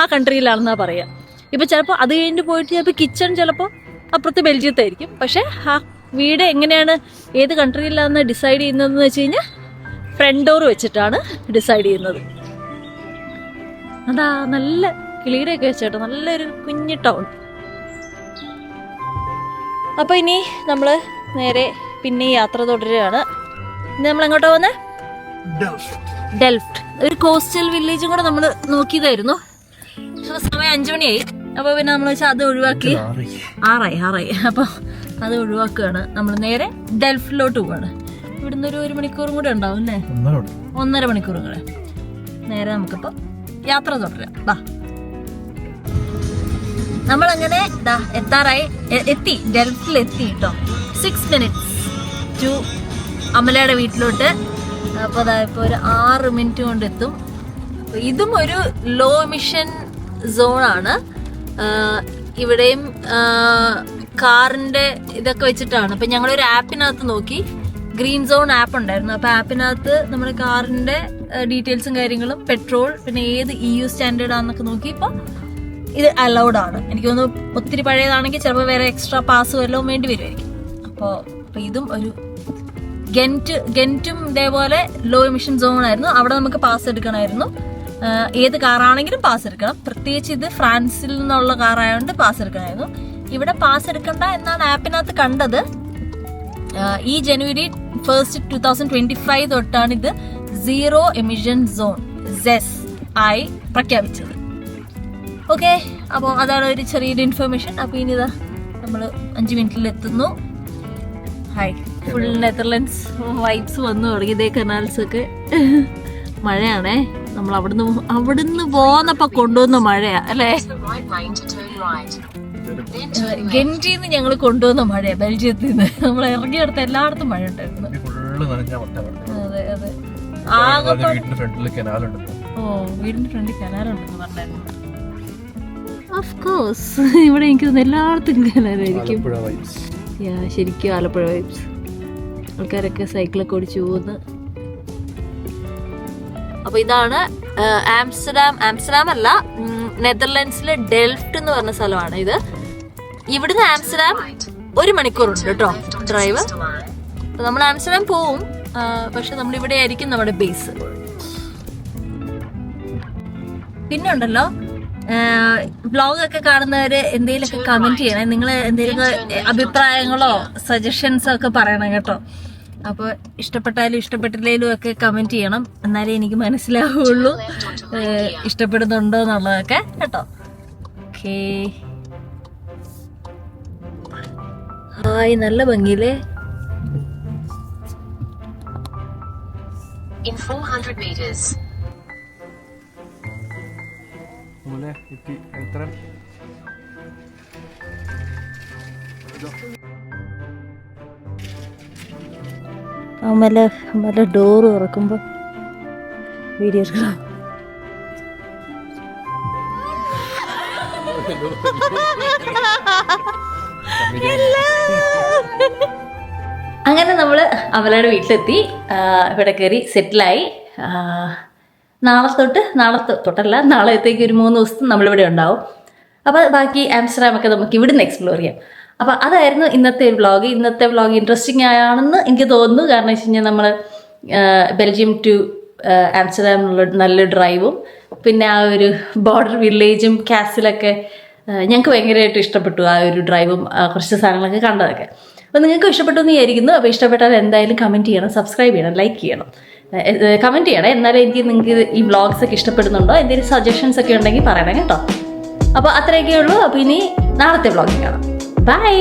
ആ കൺട്രിയിലാണെന്നാ പറയാ. ഇപ്പൊ ചിലപ്പോൾ അത് കഴിഞ്ഞിട്ട് പോയിട്ട് ചിലപ്പോൾ കിച്ചൺ ചിലപ്പോൾ അപ്പുറത്ത് ബെൽജിയത്തായിരിക്കും. പക്ഷെ ആ വീട് എങ്ങനെയാണ് ഏത് കൺട്രിയിലാണെന്ന് ഡിസൈഡ് ചെയ്യുന്നതെന്ന് വെച്ച് കഴിഞ്ഞാൽ ഫ്രണ്ട് ഡോർ വെച്ചിട്ടാണ് ഡിസൈഡ് ചെയ്യുന്നത്. അതാ നല്ല കിളിയുടെയൊക്കെ വെച്ചേട്ടോ, നല്ലൊരു കുഞ്ഞു ടൗൺ. അപ്പോൾ ഇനി നമ്മൾ നേരെ പിന്നെ യാത്ര തുടരുകയാണ്. ഇനി നമ്മൾ എങ്ങോട്ടാ പോകുന്നത്? ഡെൽഫ്റ്റ്. ഒരു കോസ്റ്റൽ വില്ലേജും കൂടെ നമ്മൾ നോക്കിയതായിരുന്നു. സമയം 5 മണിയായി. അപ്പോൾ പിന്നെ നമ്മൾ വെച്ചാൽ അത് ഒഴിവാക്കി. ആറായി. അപ്പോൾ അത് ഒഴിവാക്കുകയാണ്. നമ്മൾ നേരെ ഡെൽഫ്റ്റിലോട്ട് പോവാണ്. ഇവിടുന്ന് ഒരു 1 മണിക്കൂറും കൂടെ ഉണ്ടാവും അല്ലേ? 1.5 മണിക്കൂറും കൂടെ. നേരെ നമുക്കിപ്പോൾ യാത്ര തുടരാം. നമ്മളങ്ങനെ എത്താറായി, എത്തി, ഡെൽഫ്റ്റിലെത്തി കേട്ടോ. 6 minutes ടു അമലയുടെ വീട്ടിലോട്ട്. അപ്പോൾ ഇപ്പോൾ ഒരു 6 മിനിറ്റ് കൊണ്ട് എത്തും. അപ്പോൾ ഇതും ഒരു ലോ എമിഷൻ സോണാണ്. ഇവിടെയും കാറിൻ്റെ ഇതൊക്കെ വെച്ചിട്ടാണ്. അപ്പം ഞങ്ങളൊരു ആപ്പിനകത്ത് നോക്കി, ഗ്രീൻ സോൺ ആപ്പ് ഉണ്ടായിരുന്നു. അപ്പോൾ ആപ്പിനകത്ത് നമ്മുടെ കാറിൻ്റെ ഡീറ്റെയിൽസും കാര്യങ്ങളും, പെട്രോൾ, പിന്നെ ഏത് EU സ്റ്റാൻഡേർഡ് ആണെന്നൊക്കെ നോക്കി ഇപ്പോൾ ഇത് അലൗഡ് ആണ്. എനിക്ക് തോന്നുന്നു ഒത്തിരി പഴയതാണെങ്കിൽ ചിലപ്പോൾ വേറെ എക്സ്ട്രാ പാസ് വല്ലതും വേണ്ടി വരുമായിരിക്കും. അപ്പോൾ ഇതും ഒരു ഗെന്റും ഇതേപോലെ ലോ എമിഷൻ സോൺ ആയിരുന്നു. അവിടെ നമുക്ക് പാസ് എടുക്കണമായിരുന്നു. ഏത് കാറാണെങ്കിലും പാസ് എടുക്കണം. പ്രത്യേകിച്ച് ഇത് ഫ്രാൻസിൽ നിന്നുള്ള കാറായതുകൊണ്ട് പാസ് എടുക്കണമായിരുന്നു. ഇവിടെ പാസ് എടുക്കണ്ട എന്നാണ് ആപ്പിനകത്ത് കണ്ടത്. ഈ ജനുവരി 1, 2025 തൊട്ടാണ് ഇത് സീറോ എമിഷൻ സോൺ ZES ആയി പ്രഖ്യാപിച്ചത്. ഓക്കെ, അപ്പോൾ അതാണ് ഒരു ചെറിയൊരു ഇൻഫർമേഷൻ. അപ്പോൾ ഇനി ഇതാ നമ്മൾ 5 മിനിറ്റിൽ എത്തുന്നു. ഹായ്, ഫുൾ നെതർലൻഡ്സ് വൈബ്സ് വന്നു തുടങ്ങി. ഇതേ കനാൽസ് ഒക്കെ മഴയാണേ. നമ്മൾ അവിടുന്ന് പോന്നപ്പോ കൊണ്ടുവന്ന മഴയാ അല്ലേ? ഗെന്റിന്ന് ഞങ്ങൾ കൊണ്ടുവന്ന മഴയാ. ബെൽജിയത്തിൽ നിന്ന് നമ്മൾ ഇറങ്ങിയെടുത്ത എല്ലായിടത്തും മഴ ഉണ്ടായിരുന്നു. അതെ അതെ. വീടിന്റെ ഫ്രണ്ടിൽ കനാലുണ്ടെന്ന് പറഞ്ഞായിരുന്നു. ഓഫ് കോഴ്സ് ഇവിടെ എനിക്ക് തോന്നുന്നു എല്ലായിടത്തും കനാലായിരിക്കും. ശരിക്കും ആലപ്പുഴ വൈബ്സ്. ആൾക്കാരൊക്കെ സൈക്കിളൊക്കെ ഓടിച്ചു പോകുന്നു. അപ്പൊ ഇതാണ് ആംസ്റ്റർഡാം അല്ല, നെതർലൻഡ്സിലെ ഡെൽഫ്റ്റ് എന്ന് പറഞ്ഞ സ്ഥലമാണ് ഇത്. ഇവിടുന്ന് ആംസ്റ്റർഡാം 1 മണിക്കൂറുണ്ട് കേട്ടോ ഡ്രൈവ്. അപ്പൊ നമ്മൾ ആംസ്റ്റർഡാം പോവും, പക്ഷെ നമ്മളിവിടെ ആയിരിക്കും നമ്മുടെ ബേസ്. പിന്നെ ഉണ്ടല്ലോ, വ്ളോഗൊക്കെ കാണുന്നവര് എന്തെങ്കിലുമൊക്കെ കമന്റ് ചെയ്യണേ. നിങ്ങൾ എന്തെങ്കിലുമൊക്കെ അഭിപ്രായങ്ങളോ സജഷൻസോ ഒക്കെ പറയണം കേട്ടോ. അപ്പോൾ ഇഷ്ടപ്പെട്ടാലും ഇഷ്ടപ്പെട്ടില്ലേലും ഒക്കെ കമന്റ് ചെയ്യണം. എന്നാലേ എനിക്ക് മനസ്സിലാവുള്ളൂ ഇഷ്ടപ്പെടുന്നുണ്ടോ എന്നുള്ളതൊക്കെ കേട്ടോ. ഓക്കേ, ഹായ്, നല്ല ഭംഗിയില്ലേ? In 400 meters. അമല ഡോറ് തുറക്കുമ്പോ വീഡിയോ എടുക്കണം. അങ്ങനെ നമ്മള് അമലയുടെ വീട്ടിലെത്തി. ഇവിടെ കയറി സെറ്റിലായി. നാളത്തേക്ക് ഒരു 3 ദിവസം നമ്മളിവിടെ ഉണ്ടാവും. അപ്പോൾ ബാക്കി ആംസ്റ്റർഡാം ഒക്കെ നമുക്ക് ഇവിടുന്ന് എക്സ്പ്ലോർ ചെയ്യാം. അപ്പോൾ അതായിരുന്നു ഇന്നത്തെ വ്ളോഗ്. ഇന്നത്തെ വ്ളോഗ് ഇൻട്രസ്റ്റിംഗ് ആണെന്ന് എനിക്ക് തോന്നുന്നു. കാരണം വെച്ച് കഴിഞ്ഞാൽ നമ്മൾ ബെൽജിയം ടു ആംസ്റ്റർഡാമിനുള്ള നല്ല ഡ്രൈവും, പിന്നെ ആ ഒരു ബോർഡർ വില്ലേജും കാസിലൊക്കെ ഞങ്ങൾക്ക് ഭയങ്കരമായിട്ട് ഇഷ്ടപ്പെട്ടു. ആ ഒരു ഡ്രൈവും കുറച്ച് സാധനങ്ങളൊക്കെ കണ്ടതൊക്കെ. അപ്പോൾ നിങ്ങൾക്ക് ഇഷ്ടപ്പെട്ടു എന്ന് വിചാരിക്കുന്നു. അപ്പോൾ ഇഷ്ടപ്പെട്ടാൽ എന്തായാലും കമൻറ്റ് ചെയ്യണം, സബ്സ്ക്രൈബ് ചെയ്യണം, ലൈക്ക് ചെയ്യണം, കമൻറ്റ് ചെയ്യണം. എന്നാലും നിങ്ങൾക്ക് ഈ വ്ളോഗ്സ് ഒക്കെ ഇഷ്ടപ്പെടുന്നുണ്ടോ, എന്തെങ്കിലും സജഷൻസ് ഒക്കെ ഉണ്ടെങ്കിൽ പറയണം കേട്ടോ. അപ്പോൾ അത്രയൊക്കെ ഉള്ളൂ. അപ്പോൾ ഇനി നാളത്തെ വ്ളോഗിൽ കാണാം. ബൈ.